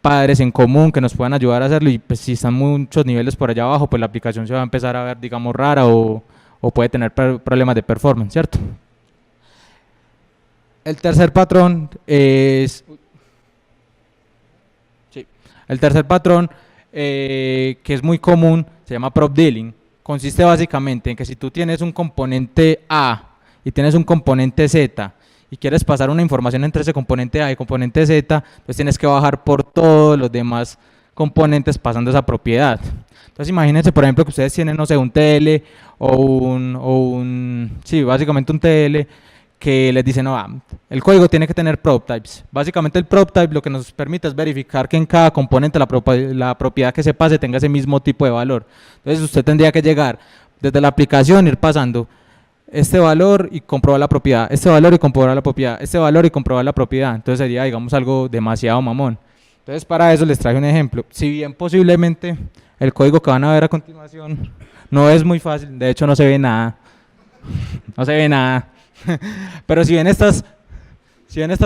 Speaker 9: padres en común que nos puedan ayudar a hacerlo, y pues si están muchos niveles por allá abajo, pues la aplicación se va a empezar a ver, digamos, rara o puede tener problemas de performance, ¿cierto? El tercer patrón es... Sí. El tercer patrón, que es muy común, se llama prop dealing. Consiste básicamente en que si tú tienes un componente A y tienes un componente Z y quieres pasar una información entre ese componente A y componente Z, pues tienes que bajar por todos los demás componentes pasando esa propiedad. Entonces imagínense, por ejemplo, que ustedes tienen, no sé, un TL sí, básicamente un TL, que les dice, no, el código tiene que tener prop types. Básicamente el prop type lo que nos permite es verificar que en cada componente la propiedad que se pase tenga ese mismo tipo de valor. Entonces usted tendría que llegar desde la aplicación, ir pasando este valor y comprobar la propiedad, este valor y comprobar la propiedad, este valor y comprobar la propiedad. Entonces sería, digamos, algo demasiado mamón. Entonces para eso les traje un ejemplo. Si bien posiblemente el código que van a ver a continuación no es muy fácil, de hecho no se ve nada, no se ve nada. Pero si ven estas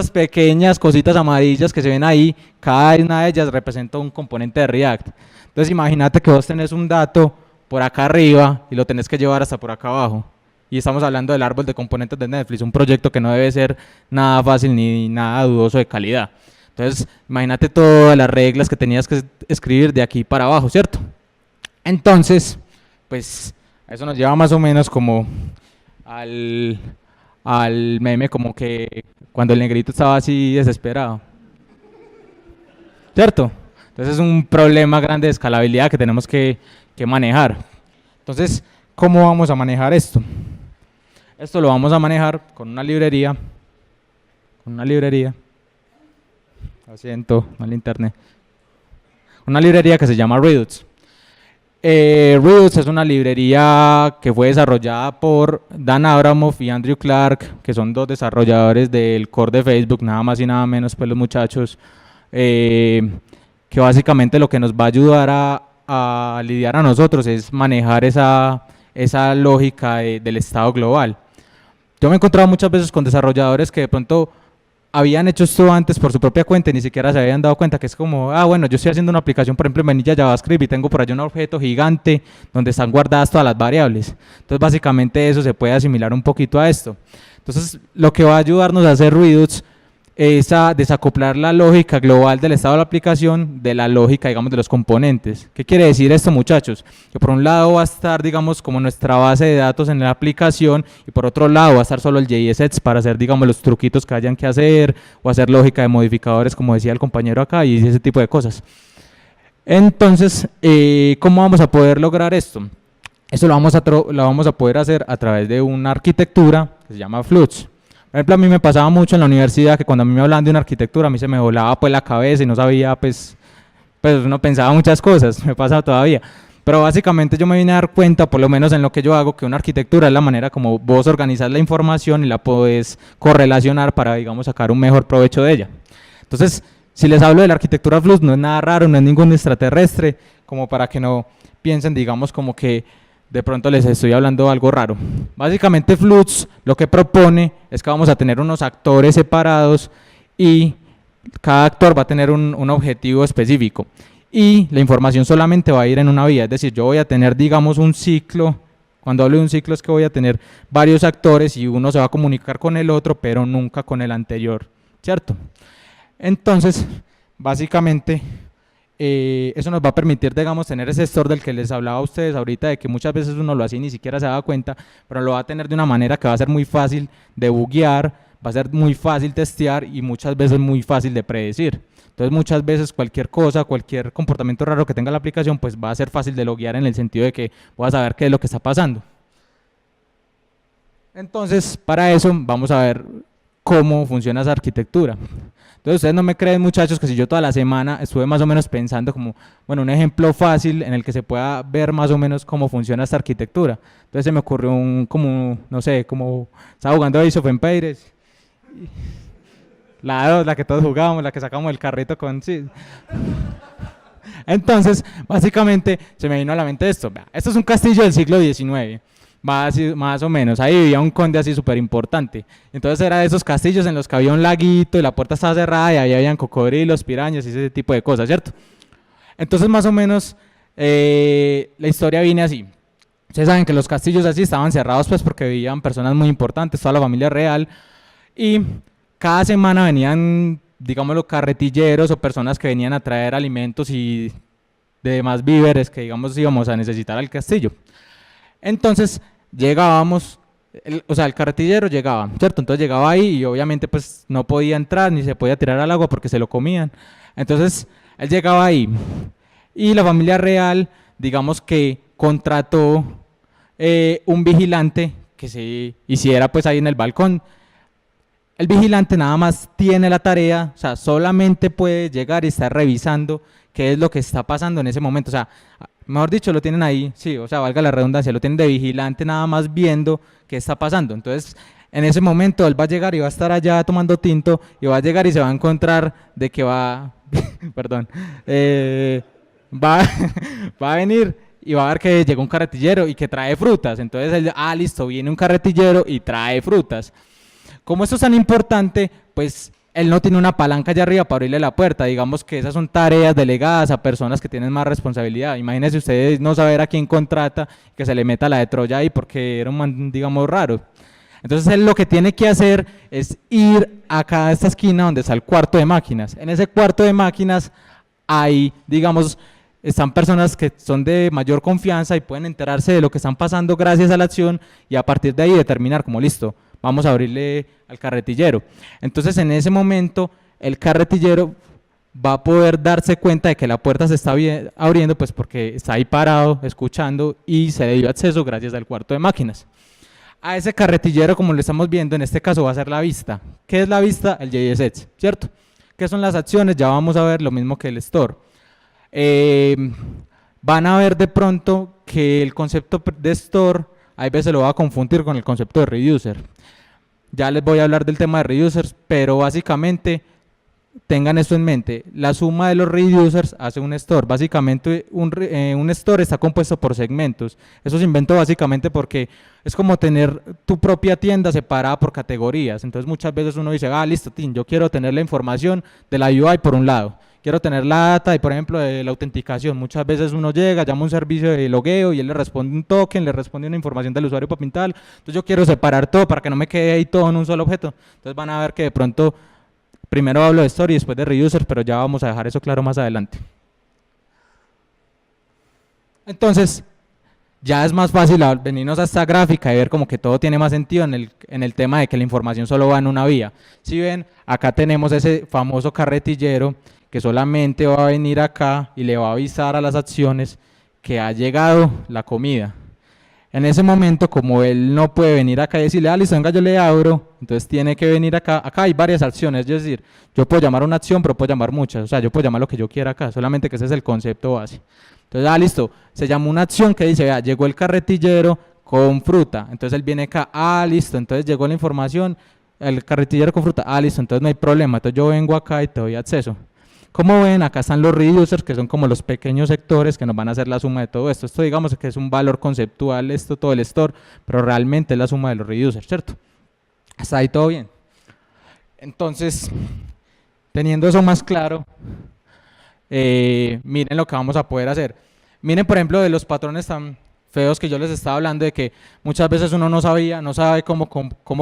Speaker 9: pequeñas cositas amarillas que se ven ahí, cada una de ellas representa un componente de React. Entonces imagínate que vos tenés un dato por acá arriba y lo tenés que llevar hasta por acá abajo. Y estamos hablando del árbol de componentes de Netflix, un proyecto que no debe ser nada fácil ni nada dudoso de calidad. Entonces imagínate todas las reglas que tenías que escribir de aquí para abajo, ¿cierto? Entonces, pues eso nos lleva más o menos como al meme, como que cuando el negrito estaba así desesperado, ¿cierto? Entonces es un problema grande de escalabilidad que tenemos que manejar. Entonces, ¿cómo vamos a manejar esto? Esto lo vamos a manejar con una librería, lo siento, mal internet, una librería que se llama Redux. Redux es una librería que fue desarrollada por Dan Abramov y Andrew Clark, que son dos desarrolladores del core de Facebook, nada más y nada menos, pues los muchachos, que básicamente lo que nos va a ayudar a lidiar a nosotros es manejar esa lógica del estado global. Yo me he encontrado muchas veces con desarrolladores que de pronto habían hecho esto antes por su propia cuenta y ni siquiera se habían dado cuenta que es como, bueno, yo estoy haciendo una aplicación, por ejemplo, en Vanilla JavaScript y tengo por allá un objeto gigante donde están guardadas todas las variables. Entonces, básicamente eso se puede asimilar un poquito a esto. Entonces, lo que va a ayudarnos a hacer Redux es a desacoplar la lógica global del estado de la aplicación de la lógica, digamos, de los componentes. ¿Qué quiere decir esto, muchachos? Que por un lado va a estar, digamos, como nuestra base de datos en la aplicación y por otro lado va a estar solo el JSX para hacer, digamos, los truquitos que hayan que hacer o hacer lógica de modificadores, como decía el compañero acá, y ese tipo de cosas. Entonces, ¿cómo vamos a poder lograr esto? Eso lo vamos a poder hacer a través de una arquitectura que se llama Flux. Por ejemplo, a mí me pasaba mucho en la universidad que cuando a mí me hablaban de una arquitectura, a mí se me volaba pues la cabeza y no sabía, pues uno pensaba muchas cosas, me pasa todavía. Pero básicamente yo me vine a dar cuenta, por lo menos en lo que yo hago, que una arquitectura es la manera como vos organizás la información y la podés correlacionar para, digamos, sacar un mejor provecho de ella. Entonces, si les hablo de la arquitectura Flux, no es nada raro, no es ningún extraterrestre, como para que no piensen, digamos, como que de pronto les estoy hablando algo raro. Básicamente Flux lo que propone es que vamos a tener unos actores separados y cada actor va a tener un objetivo específico y la información solamente va a ir en una vía, es decir, yo voy a tener, digamos, un ciclo. Cuando hablo de un ciclo es que voy a tener varios actores y uno se va a comunicar con el otro, pero nunca con el anterior, ¿cierto? Entonces, básicamente eso nos va a permitir, digamos, tener ese store del que les hablaba a ustedes ahorita, de que muchas veces uno lo hacía y ni siquiera se daba cuenta, pero lo va a tener de una manera que va a ser muy fácil de buguear, va a ser muy fácil testear y muchas veces muy fácil de predecir. Entonces muchas veces cualquier cosa, cualquier comportamiento raro que tenga la aplicación, pues va a ser fácil de loguear en el sentido de que voy a saber qué es lo que está pasando. Entonces, para eso vamos a ver cómo funciona esa arquitectura. Entonces, ustedes no me creen, muchachos, que si yo toda la semana estuve más o menos pensando como, bueno, un ejemplo fácil en el que se pueda ver más o menos cómo funciona esta arquitectura. Entonces se me ocurrió no sé, como estaba jugando Ace of Empires, la 2, la que todos jugábamos, la que sacamos el carrito con... Sí. Entonces, básicamente, se me vino a la mente esto. Esto es un castillo del siglo XIX. Más o menos, ahí vivía un conde así súper importante. Entonces era de esos castillos en los que había un laguito y la puerta estaba cerrada y ahí habían cocodrilos, pirañas y ese tipo de cosas, ¿cierto? Entonces más o menos la historia viene así. Ustedes saben que los castillos así estaban cerrados pues porque vivían personas muy importantes, toda la familia real, y cada semana venían, digamos, los carretilleros o personas que venían a traer alimentos y demás víveres que, digamos, íbamos a necesitar al castillo. Entonces llegábamos, o sea, el carretillero llegaba, ¿cierto? Entonces llegaba ahí y obviamente pues no podía entrar ni se podía tirar al agua porque se lo comían. Entonces él llegaba ahí y la familia real, digamos que contrató un vigilante que se hiciera pues ahí en el balcón. El vigilante nada más tiene la tarea, o sea, solamente puede llegar y estar revisando qué es lo que está pasando en ese momento, o sea, mejor dicho, lo tienen ahí, sí, o sea, valga la redundancia, lo tienen de vigilante nada más viendo qué está pasando. Entonces, en ese momento él va a llegar y va a estar allá tomando tinto y va a llegar y se va a encontrar de que va, perdón, va a venir y va a ver que llegó un carretillero y que trae frutas. Entonces él, listo, viene un carretillero y trae frutas. Como esto es tan importante, pues él no tiene una palanca allá arriba para abrirle la puerta. Digamos que esas son tareas delegadas a personas que tienen más responsabilidad. Imagínense ustedes no saber a quién contrata, que se le meta la de Troya ahí porque era un man, digamos, raro. Entonces él lo que tiene que hacer es ir acá a esta esquina donde está el cuarto de máquinas. En ese cuarto de máquinas hay, digamos, están personas que son de mayor confianza y pueden enterarse de lo que están pasando gracias a la acción y a partir de ahí determinar como listo, vamos a abrirle al carretillero. Entonces en ese momento el carretillero va a poder darse cuenta de que la puerta se está abriendo pues porque está ahí parado, escuchando y se le dio acceso gracias al cuarto de máquinas. A ese carretillero, como lo estamos viendo, en este caso va a ser la vista. ¿Qué es la vista? El JSX, ¿cierto? ¿Qué son las acciones? Ya vamos a ver lo mismo que el store. Van a ver de pronto que el concepto de store a veces lo va a confundir con el concepto de reducer. Ya les voy a hablar del tema de reducers, pero básicamente tengan esto en mente. La suma de los reducers hace un store. Básicamente un store está compuesto por segmentos. Eso se inventó básicamente porque es como tener tu propia tienda separada por categorías. Entonces muchas veces uno dice, listo, yo quiero tener la información de la UI por un lado. Quiero tener la data y, por ejemplo, de la autenticación. Muchas veces uno llega, llama a un servicio de logueo y él le responde un token, le responde una información del usuario para pintar. Entonces yo quiero separar todo para que no me quede ahí todo en un solo objeto. Entonces van a ver que de pronto, primero hablo de store y después de reusers, pero ya vamos a dejar eso claro más adelante. Entonces, ya es más fácil venirnos a esta gráfica y ver como que todo tiene más sentido en el tema de que la información solo va en una vía. Si ven, acá tenemos ese famoso carretillero que solamente va a venir acá y le va a avisar a las acciones que ha llegado la comida. En ese momento, como él no puede venir acá y decirle, listo, venga, yo le abro, entonces tiene que venir acá. Acá hay varias acciones, es decir, yo puedo llamar una acción, pero puedo llamar muchas. O sea, yo puedo llamar lo que yo quiera acá, solamente que ese es el concepto base. Entonces, listo, se llama una acción que dice, vea, llegó el carretillero con fruta. Entonces él viene acá, listo, entonces llegó la información, el carretillero con fruta, listo, entonces no hay problema. Entonces yo vengo acá y te doy acceso. Como ven, acá están los reducers, que son como los pequeños sectores que nos van a hacer la suma de todo esto. Esto digamos que es un valor conceptual, esto todo el store, pero realmente es la suma de los reducers, ¿cierto? Hasta ahí todo bien. Entonces, teniendo eso más claro, miren lo que vamos a poder hacer. Miren, por ejemplo, de los patrones tan feos que yo les estaba hablando, de que muchas veces uno no sabe cómo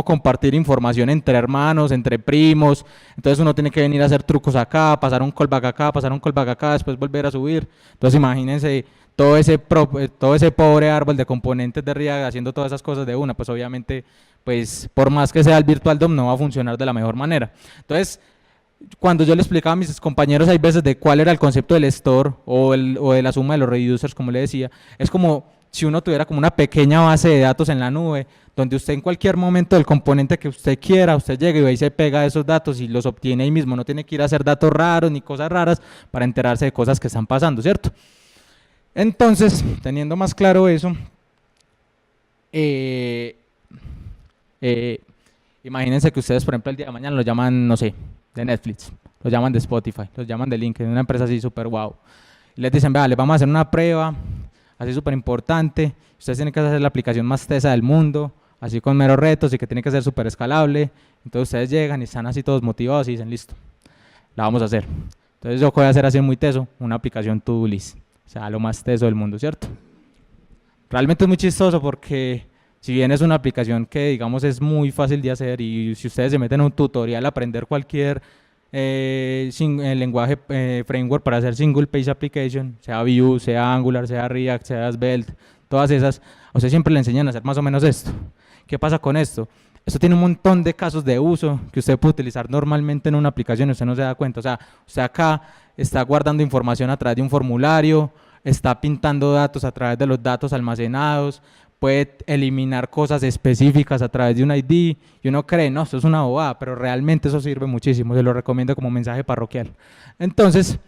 Speaker 9: compartir información entre hermanos, entre primos. Entonces uno tiene que venir a hacer trucos acá, pasar un callback acá, después volver a subir. Entonces imagínense todo ese pobre árbol de componentes de React haciendo todas esas cosas de una, pues obviamente, pues por más que sea el Virtual DOM no va a funcionar de la mejor manera. Entonces, cuando yo le explicaba a mis compañeros hay veces de cuál era el concepto del store o de la suma de los reducers, como le decía, es como si uno tuviera como una pequeña base de datos en la nube, donde usted en cualquier momento del componente que usted quiera, usted llega y ve y se pega esos datos y los obtiene ahí mismo, no tiene que ir a hacer datos raros ni cosas raras para enterarse de cosas que están pasando, ¿cierto? Entonces, teniendo más claro eso, imagínense que ustedes, por ejemplo, el día de mañana lo llaman, no sé, de Netflix, lo llaman de Spotify, los llaman de LinkedIn, una empresa así súper guau. Y les dicen, vea, les vamos a hacer una prueba así súper importante. Ustedes tienen que hacer la aplicación más tesa del mundo, así con meros retos y que tiene que ser súper escalable. Entonces ustedes llegan y están así todos motivados y dicen, listo, la vamos a hacer. Entonces yo voy a hacer así muy teso, una aplicación to-do list, o sea, lo más teso del mundo, ¿cierto? Realmente es muy chistoso porque si bien es una aplicación que digamos es muy fácil de hacer y si ustedes se meten en un tutorial a aprender cualquier lenguaje, framework para hacer single page application, sea Vue, sea Angular, sea React, sea Svelte, todas esas, a ustedes siempre le enseñan a hacer más o menos esto. ¿Qué pasa con esto? Esto tiene un montón de casos de uso que usted puede utilizar normalmente en una aplicación y usted no se da cuenta. O sea, usted acá está guardando información a través de un formulario, está pintando datos a través de los datos almacenados, puede eliminar cosas específicas a través de un ID y uno cree, no, esto es una bobada, pero realmente eso sirve muchísimo, se lo recomiendo como mensaje parroquial. Entonces,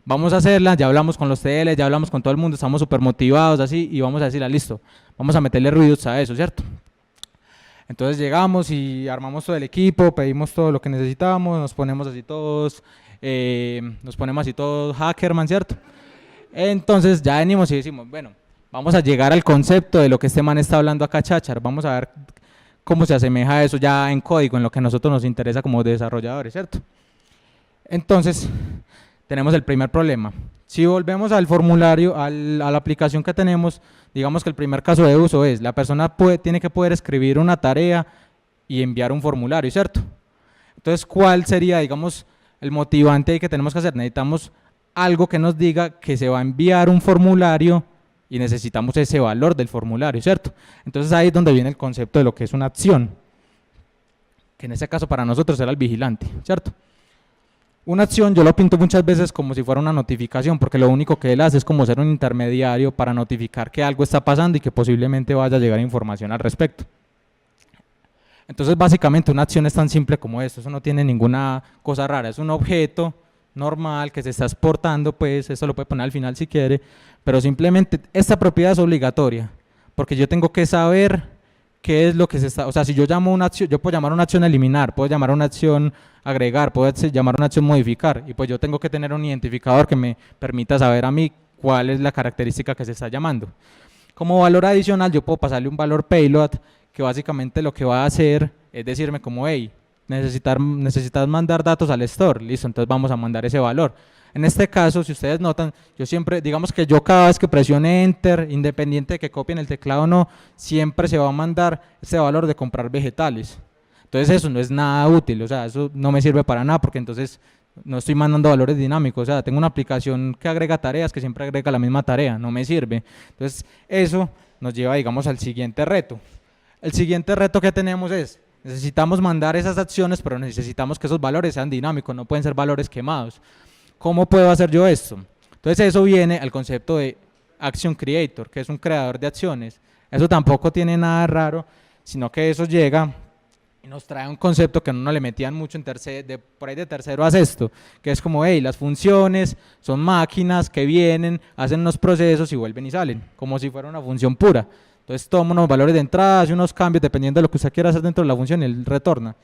Speaker 9: vamos a hacerla, ya hablamos con los TL, ya hablamos con todo el mundo, estamos súper motivados así y vamos a decirle, listo, vamos a meterle ruidos a eso, ¿cierto? Entonces llegamos y armamos todo el equipo, pedimos todo lo que necesitábamos, nos ponemos así todos hackerman, ¿cierto? Entonces ya venimos y decimos, bueno, vamos a llegar al concepto de lo que este man está hablando acá, Cháchar, vamos a ver cómo se asemeja a eso ya en código, en lo que a nosotros nos interesa como desarrolladores, ¿cierto? Entonces, tenemos el primer problema. Si volvemos al formulario, a la aplicación que tenemos, digamos que el primer caso de uso es, la persona tiene que poder escribir una tarea y enviar un formulario, ¿cierto? Entonces, ¿cuál sería, digamos, el motivante que tenemos que hacer? Necesitamos algo que nos diga que se va a enviar un formulario y necesitamos ese valor del formulario, ¿cierto? Entonces ahí es donde viene el concepto de lo que es una acción, que en este caso para nosotros era el vigilante, ¿cierto? Una acción yo lo pinto muchas veces como si fuera una notificación, porque lo único que él hace es como ser un intermediario para notificar que algo está pasando y que posiblemente vaya a llegar información al respecto. Entonces básicamente una acción es tan simple como esto, eso no tiene ninguna cosa rara, es un objeto normal que se está exportando, pues esto lo puede poner al final si quiere, pero simplemente esta propiedad es obligatoria, porque yo tengo que saber qué es lo que se está, o sea, si yo llamo una acción, yo puedo llamar una acción eliminar, puedo llamar una acción agregar, puedo llamar una acción modificar, y pues yo tengo que tener un identificador que me permita saber a mí cuál es la característica que se está llamando. Como valor adicional yo puedo pasarle un valor payload, que básicamente lo que va a hacer es decirme como, hey, necesitas mandar datos al store, listo, entonces vamos a mandar ese valor. En este caso, si ustedes notan, yo siempre, digamos que yo cada vez que presione Enter, independiente de que copien el teclado o no, siempre se va a mandar ese valor de comprar vegetales. Entonces eso no es nada útil, o sea, eso no me sirve para nada porque entonces no estoy mandando valores dinámicos, o sea, tengo una aplicación que agrega tareas que siempre agrega la misma tarea, no me sirve. Entonces eso nos lleva, digamos, al siguiente reto. El siguiente reto que tenemos es, necesitamos mandar esas acciones, pero necesitamos que esos valores sean dinámicos, no pueden ser valores quemados. ¿Cómo puedo hacer yo esto? Entonces eso viene al concepto de Action Creator, que es un creador de acciones. Eso tampoco tiene nada raro, sino que eso llega y nos trae un concepto que no le metían mucho en por ahí de tercero a sexto, que es como, hey, las funciones son máquinas que vienen, hacen unos procesos y vuelven y salen, como si fuera una función pura. Entonces toma unos valores de entrada, hace unos cambios dependiendo de lo que usted quiera hacer dentro de la función y él retorna.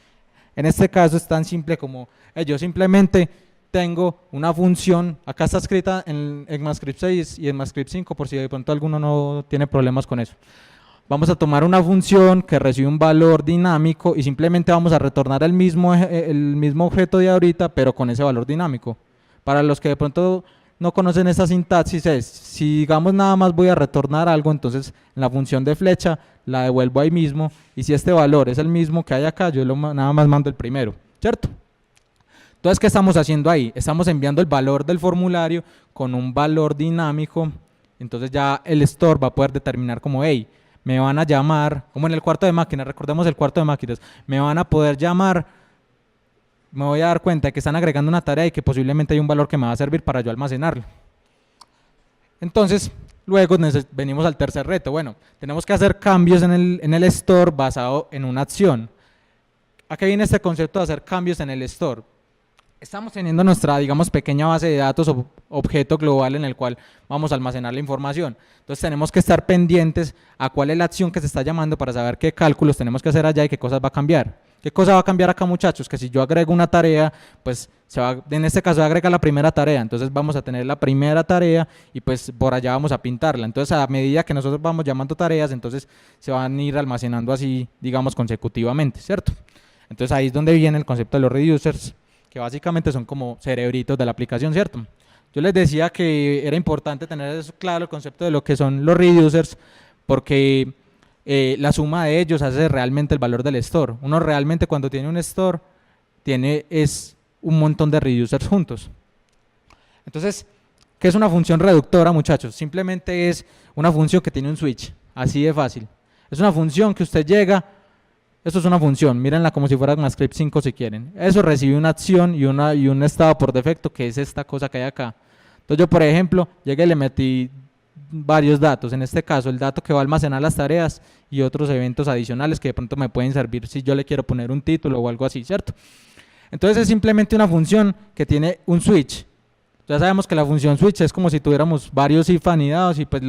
Speaker 9: En este caso es tan simple como, yo simplemente tengo una función, acá está escrita en ECMAScript 6 y en ECMAScript 5 por si de pronto alguno no tiene problemas con eso. Vamos a tomar una función que recibe un valor dinámico y simplemente vamos a retornar el mismo objeto de ahorita, pero con ese valor dinámico. Para los que de pronto no conocen esta sintaxis es, si digamos nada más voy a retornar algo, entonces en la función de flecha la devuelvo ahí mismo y si este valor es el mismo que hay acá, yo nada más mando el primero, ¿cierto? Entonces, ¿qué estamos haciendo ahí? Estamos enviando el valor del formulario con un valor dinámico, entonces ya el store va a poder determinar como, hey, me van a llamar, como en el cuarto de máquinas, recordemos el cuarto de máquinas, me van a poder llamar, me voy a dar cuenta de que están agregando una tarea y que posiblemente hay un valor que me va a servir para yo almacenarlo. Entonces, luego venimos al tercer reto. Bueno, tenemos que hacer cambios en el store basado en una acción. ¿A qué viene este concepto de hacer cambios en el store? Estamos teniendo nuestra, digamos, pequeña base de datos o objeto global en el cual vamos a almacenar la información. Entonces tenemos que estar pendientes a cuál es la acción que se está llamando para saber qué cálculos tenemos que hacer allá y qué cosas va a cambiar. ¿Qué cosa va a cambiar acá, muchachos? Que si yo agrego una tarea, pues en este caso agrega la primera tarea, entonces vamos a tener la primera tarea y pues por allá vamos a pintarla. Entonces a medida que nosotros vamos llamando tareas, entonces se van a ir almacenando así, digamos, consecutivamente, ¿cierto? Entonces ahí es donde viene el concepto de los reducers, que básicamente son como cerebritos de la aplicación, ¿cierto? Yo les decía que era importante tener eso claro, el concepto de lo que son los reducers, porque la suma de ellos hace realmente el valor del store. Uno realmente cuando tiene un store, es un montón de reducers juntos. Entonces, ¿qué es una función reductora, muchachos? Simplemente es una función que tiene un switch, así de fácil. Es una función que usted llega, esto es una función, mírenla como si fuera una script 5 si quieren. Eso recibe una acción y un estado por defecto, que es esta cosa que hay acá. Entonces yo, por ejemplo, llegué y le metí varios datos, en este caso el dato que va a almacenar las tareas y otros eventos adicionales que de pronto me pueden servir si yo le quiero poner un título o algo así, ¿cierto? Entonces es simplemente una función que tiene un switch. Ya sabemos que la función switch es como si tuviéramos varios if anidados y pues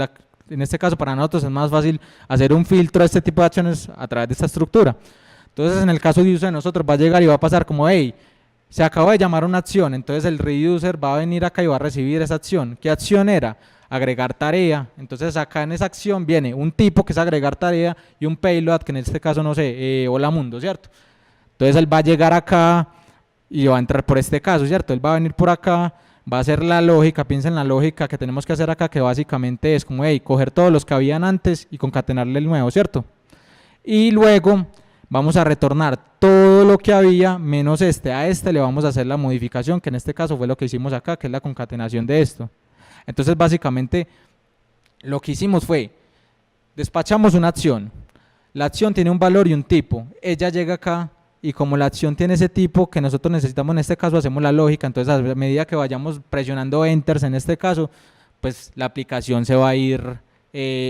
Speaker 9: en este caso para nosotros es más fácil hacer un filtro a este tipo de acciones a través de esta estructura. Entonces en el caso de uso de nosotros va a llegar y va a pasar como, hey, se acaba de llamar una acción, entonces el reducer va a venir acá y va a recibir esa acción. ¿Qué acción era? Agregar tarea. Entonces acá en esa acción viene un tipo que es agregar tarea y un payload que en este caso no sé, hola mundo, ¿cierto? Entonces él va a llegar acá y va a entrar por este caso, ¿cierto? Él va a venir por acá, va a hacer la lógica, piensa en la lógica que tenemos que hacer acá, que básicamente es como, hey, coger todos los que habían antes y concatenarle el nuevo, ¿cierto? Y luego vamos a retornar todo lo que había menos a este le vamos a hacer la modificación, que en este caso fue lo que hicimos acá, que es la concatenación de esto. Entonces básicamente lo que hicimos fue, despachamos una acción, la acción tiene un valor y un tipo, ella llega acá y como la acción tiene ese tipo que nosotros necesitamos en este caso, hacemos la lógica, entonces a medida que vayamos presionando enters en este caso, pues la aplicación se va a ir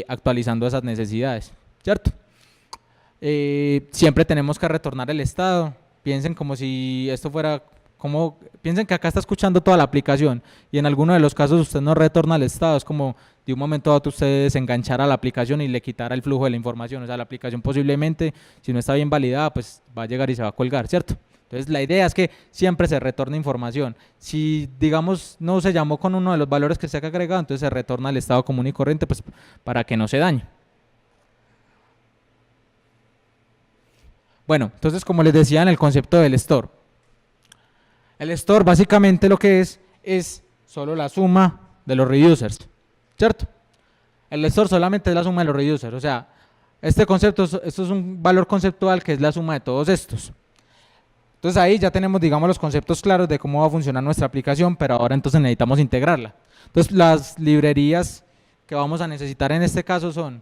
Speaker 9: actualizando esas necesidades, ¿cierto? Siempre tenemos que retornar el estado, piensen como si esto fuera, piensen que acá está escuchando toda la aplicación y en alguno de los casos usted no retorna el estado, es como de un momento a otro usted desenganchara la aplicación y le quitara el flujo de la información, o sea la aplicación posiblemente si no está bien validada pues va a llegar y se va a colgar, ¿cierto? Entonces la idea es que siempre se retorne información, si digamos no se llamó con uno de los valores que se ha agregado, entonces se retorna el estado común y corriente pues para que no se dañe. Bueno, entonces como les decía en el concepto del store, el store básicamente lo que es solo la suma de los reducers, ¿cierto? El store solamente es la suma de los reducers, o sea, este concepto, esto es un valor conceptual que es la suma de todos estos. Entonces ahí ya tenemos, digamos, los conceptos claros de cómo va a funcionar nuestra aplicación, pero ahora entonces necesitamos integrarla. Entonces las librerías que vamos a necesitar en este caso son,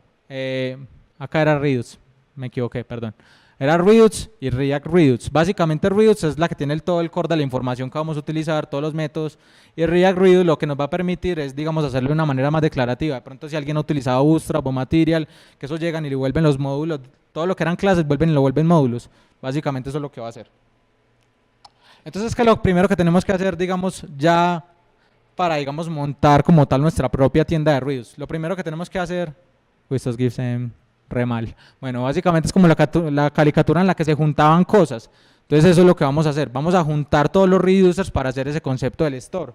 Speaker 9: acá era Redux, me equivoqué, perdón. Era Redux y React Redux. Básicamente Redux es la que tiene todo el core de la información que vamos a utilizar, todos los métodos. Y React Redux lo que nos va a permitir es, digamos, hacerlo de una manera más declarativa. De pronto si alguien ha utilizado Bootstrap o Material, que eso llegan y le vuelven los módulos, todo lo que eran clases vuelven y lo vuelven módulos. Básicamente eso es lo que va a hacer. Entonces que lo primero que tenemos que hacer, digamos, ya para, digamos, montar como tal nuestra propia tienda de Redux. Lo primero que tenemos que hacer, estos GIFs re mal. Bueno, básicamente es como la caricatura en la que se juntaban cosas. Entonces eso es lo que vamos a hacer. Vamos a juntar todos los reducers para hacer ese concepto del store.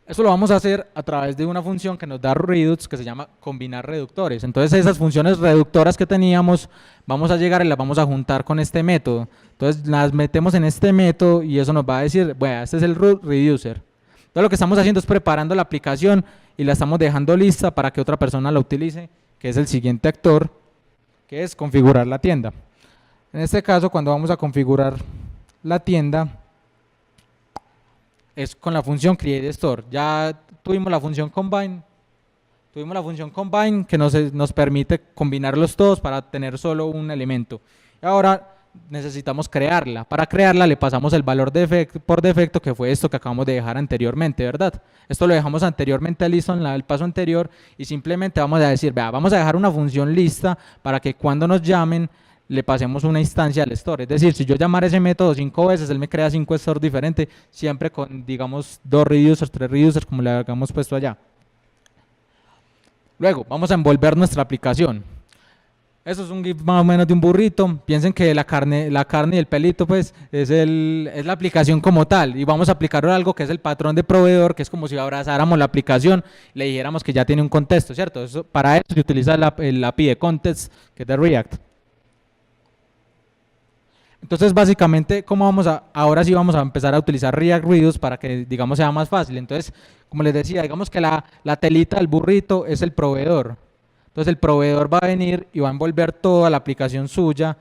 Speaker 9: Eso lo vamos a hacer a través de una función que nos da Redux que se llama combinar reductores. Entonces esas funciones reductoras que teníamos vamos a llegar y las vamos a juntar con este método. Entonces las metemos en este método y eso nos va a decir, bueno, este es el root reducer. Entonces lo que estamos haciendo es preparando la aplicación y la estamos dejando lista para que otra persona la utilice, que es el siguiente actor, que es configurar la tienda. En este caso, cuando vamos a configurar la tienda, es con la función createStore. Ya tuvimos la función combine, que nos permite combinarlos todos para tener solo un elemento. Y ahora necesitamos crearla. Para crearla le pasamos el valor por defecto, que fue esto que acabamos de dejar anteriormente, ¿verdad? Esto lo dejamos anteriormente listo en el paso anterior y simplemente vamos a decir, vea, vamos a dejar una función lista para que cuando nos llamen le pasemos una instancia al store. Es decir, si yo llamara ese método 5 veces, él me crea 5 stores diferentes, siempre con, digamos, 2 reducers, 3 reducers, como le habíamos puesto allá. Luego, vamos a envolver nuestra aplicación. Eso es un GIF más o menos de un burrito. Piensen que la carne y el pelito, pues, es la aplicación como tal. Y vamos a aplicar algo que es el patrón de proveedor, que es como si abrazáramos la aplicación y le dijéramos que ya tiene un contexto, ¿cierto? Para eso se utiliza el API de context, que es de React. Entonces, básicamente, ahora sí vamos a empezar a utilizar React Reduce para que, digamos, sea más fácil. Entonces, como les decía, digamos que la telita del burrito es el proveedor. Entonces, el proveedor va a venir y va a envolver toda la aplicación suya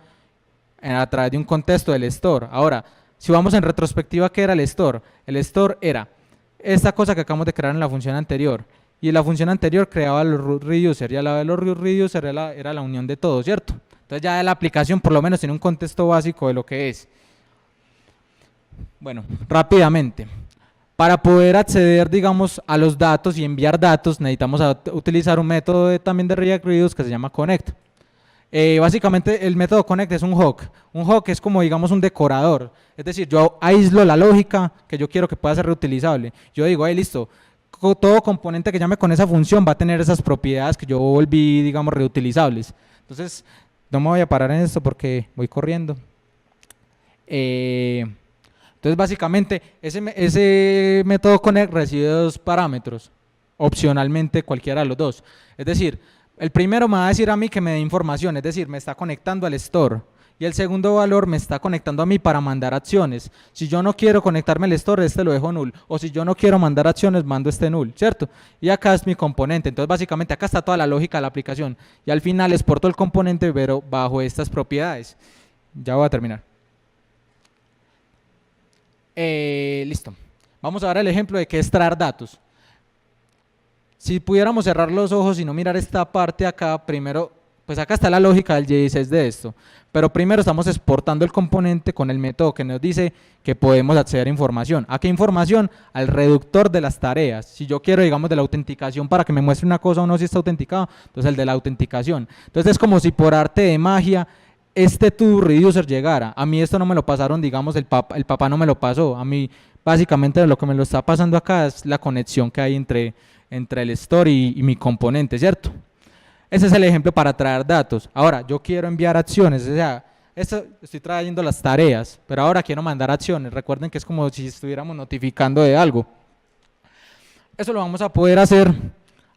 Speaker 9: a través de un contexto del store. Ahora, si vamos en retrospectiva, ¿qué era el store? El store era esta cosa que acabamos de crear en la función anterior. Y en la función anterior creaba los root reducer, y a la vez los root reducer era la unión de todo, ¿cierto? Entonces ya la aplicación por lo menos tiene un contexto básico de lo que es. Bueno, rápidamente. Para poder acceder, digamos, a los datos y enviar datos, necesitamos utilizar un método también de React Reduce que se llama connect. Básicamente el método connect es un hook. Un hook es como, digamos, un decorador. Es decir, yo aíslo la lógica que yo quiero que pueda ser reutilizable. Yo digo, ahí listo, todo componente que llame con esa función va a tener esas propiedades que yo volví, digamos, reutilizables. Entonces, no me voy a parar en esto porque voy corriendo. Entonces, básicamente, ese método connect recibe dos parámetros, opcionalmente cualquiera de los dos. Es decir, el primero me va a decir a mí que me dé información, es decir, me está conectando al store. Y el segundo valor me está conectando a mí para mandar acciones. Si yo no quiero conectarme al store, este lo dejo null. O si yo no quiero mandar acciones, mando este null, ¿cierto? Y acá es mi componente. Entonces, básicamente, acá está toda la lógica de la aplicación. Y al final exporto el componente, pero bajo estas propiedades. Ya voy a terminar. Listo. Vamos a dar el ejemplo de qué es traer datos. Si pudiéramos cerrar los ojos y no mirar esta parte acá, primero, pues acá está la lógica del JSX de esto. Pero primero estamos exportando el componente con el método que nos dice que podemos acceder a información. ¿A qué información? Al reductor de las tareas. Si yo quiero, digamos, de la autenticación para que me muestre una cosa o no si está autenticado, entonces el de la autenticación. Entonces es como si por arte de magia este to reducer llegara. A mí esto no me lo pasaron, digamos, el papá no me lo pasó. A mí básicamente lo que me lo está pasando acá es la conexión que hay entre el store y mi componente, ¿cierto? Ese es el ejemplo para traer datos. Ahora, yo quiero enviar acciones, o sea, estoy trayendo las tareas, pero ahora quiero mandar acciones. Recuerden que es como si estuviéramos notificando de algo. Eso lo vamos a poder hacer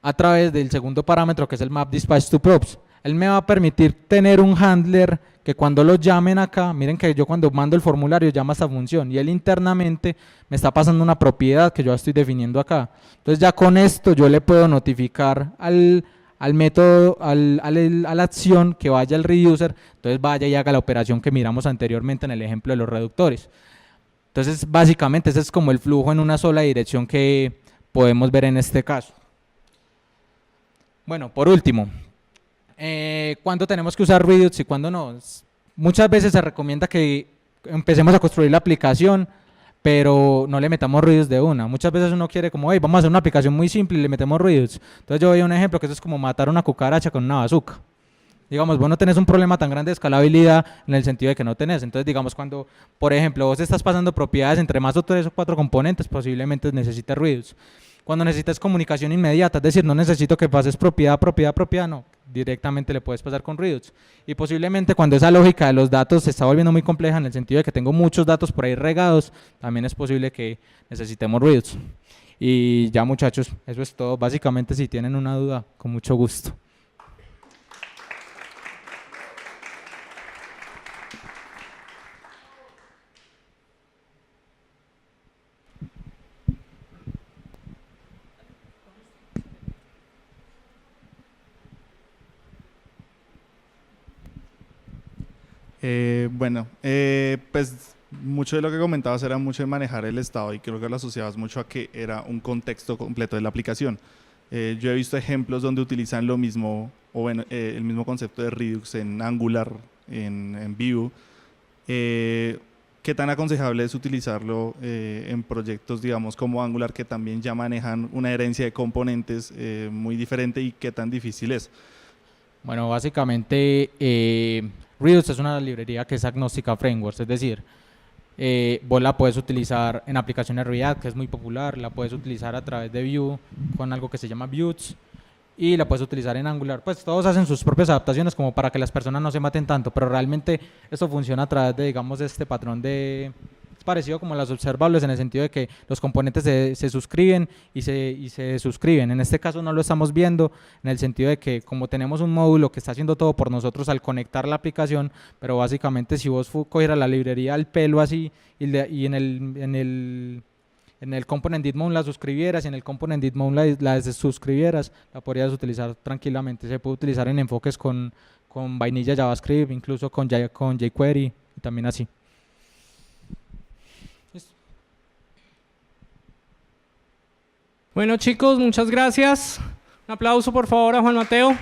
Speaker 9: a través del segundo parámetro, que es el map dispatch to props. Él me va a permitir tener un handler que cuando lo llamen acá, miren que yo cuando mando el formulario llama a esta función y él internamente me está pasando una propiedad que yo estoy definiendo acá. Entonces ya con esto yo le puedo notificar al método, a la acción que vaya al reducer, entonces vaya y haga la operación que miramos anteriormente en el ejemplo de los reductores. Entonces básicamente ese es como el flujo en una sola dirección que podemos ver en este caso. Bueno, por último, ¿cuándo tenemos que usar Reduce y cuándo no? Muchas veces se recomienda que empecemos a construir la aplicación, pero no le metamos Reduce de una. Muchas veces uno quiere como, hey, vamos a hacer una aplicación muy simple y le metemos Reduce. Entonces yo doy un ejemplo que eso es como matar una cucaracha con una bazooka. Digamos, vos no tenés un problema tan grande de escalabilidad en el sentido de que no tenés. Entonces, digamos, cuando, por ejemplo, vos estás pasando propiedades entre más o 3 o 4 componentes, posiblemente necesites Reduce. Cuando necesitas comunicación inmediata, es decir, no necesito que pases propiedad, no, directamente le puedes pasar con Reduce. Y posiblemente cuando esa lógica de los datos se está volviendo muy compleja en el sentido de que tengo muchos datos por ahí regados, también es posible que necesitemos Reduce. Y ya, muchachos, eso es todo. Básicamente, si tienen una duda, con mucho gusto.
Speaker 7: Pues mucho de lo que comentabas era mucho de manejar el estado y creo que lo asociabas mucho a que era un contexto completo de la aplicación. Yo he visto ejemplos donde utilizan lo mismo, o bueno, el mismo concepto de Redux en Angular, en Vue. ¿Qué tan aconsejable es utilizarlo en proyectos, digamos, como Angular, que también ya manejan una herencia de componentes muy diferente, y qué tan difícil es?
Speaker 9: Bueno, básicamente Redux es una librería que es agnóstica a frameworks, es decir, vos la puedes utilizar en aplicaciones React, que es muy popular, la puedes utilizar a través de Vue con algo que se llama Vutes, y la puedes utilizar en Angular. Pues todos hacen sus propias adaptaciones como para que las personas no se maten tanto, pero realmente esto funciona a través de, digamos, este patrón de... Es parecido como las observables en el sentido de que los componentes se suscriben y se suscriben. En este caso no lo estamos viendo en el sentido de que como tenemos un módulo que está haciendo todo por nosotros al conectar la aplicación, pero básicamente si vos cogieras la librería al pelo así y en el component did mount la suscribieras y en el component did mount la desuscribieras, la podrías utilizar tranquilamente. Se puede utilizar en enfoques con vainilla JavaScript, incluso con jQuery y también así.
Speaker 5: Bueno chicos, muchas gracias. Un aplauso por favor a Juan Mateo.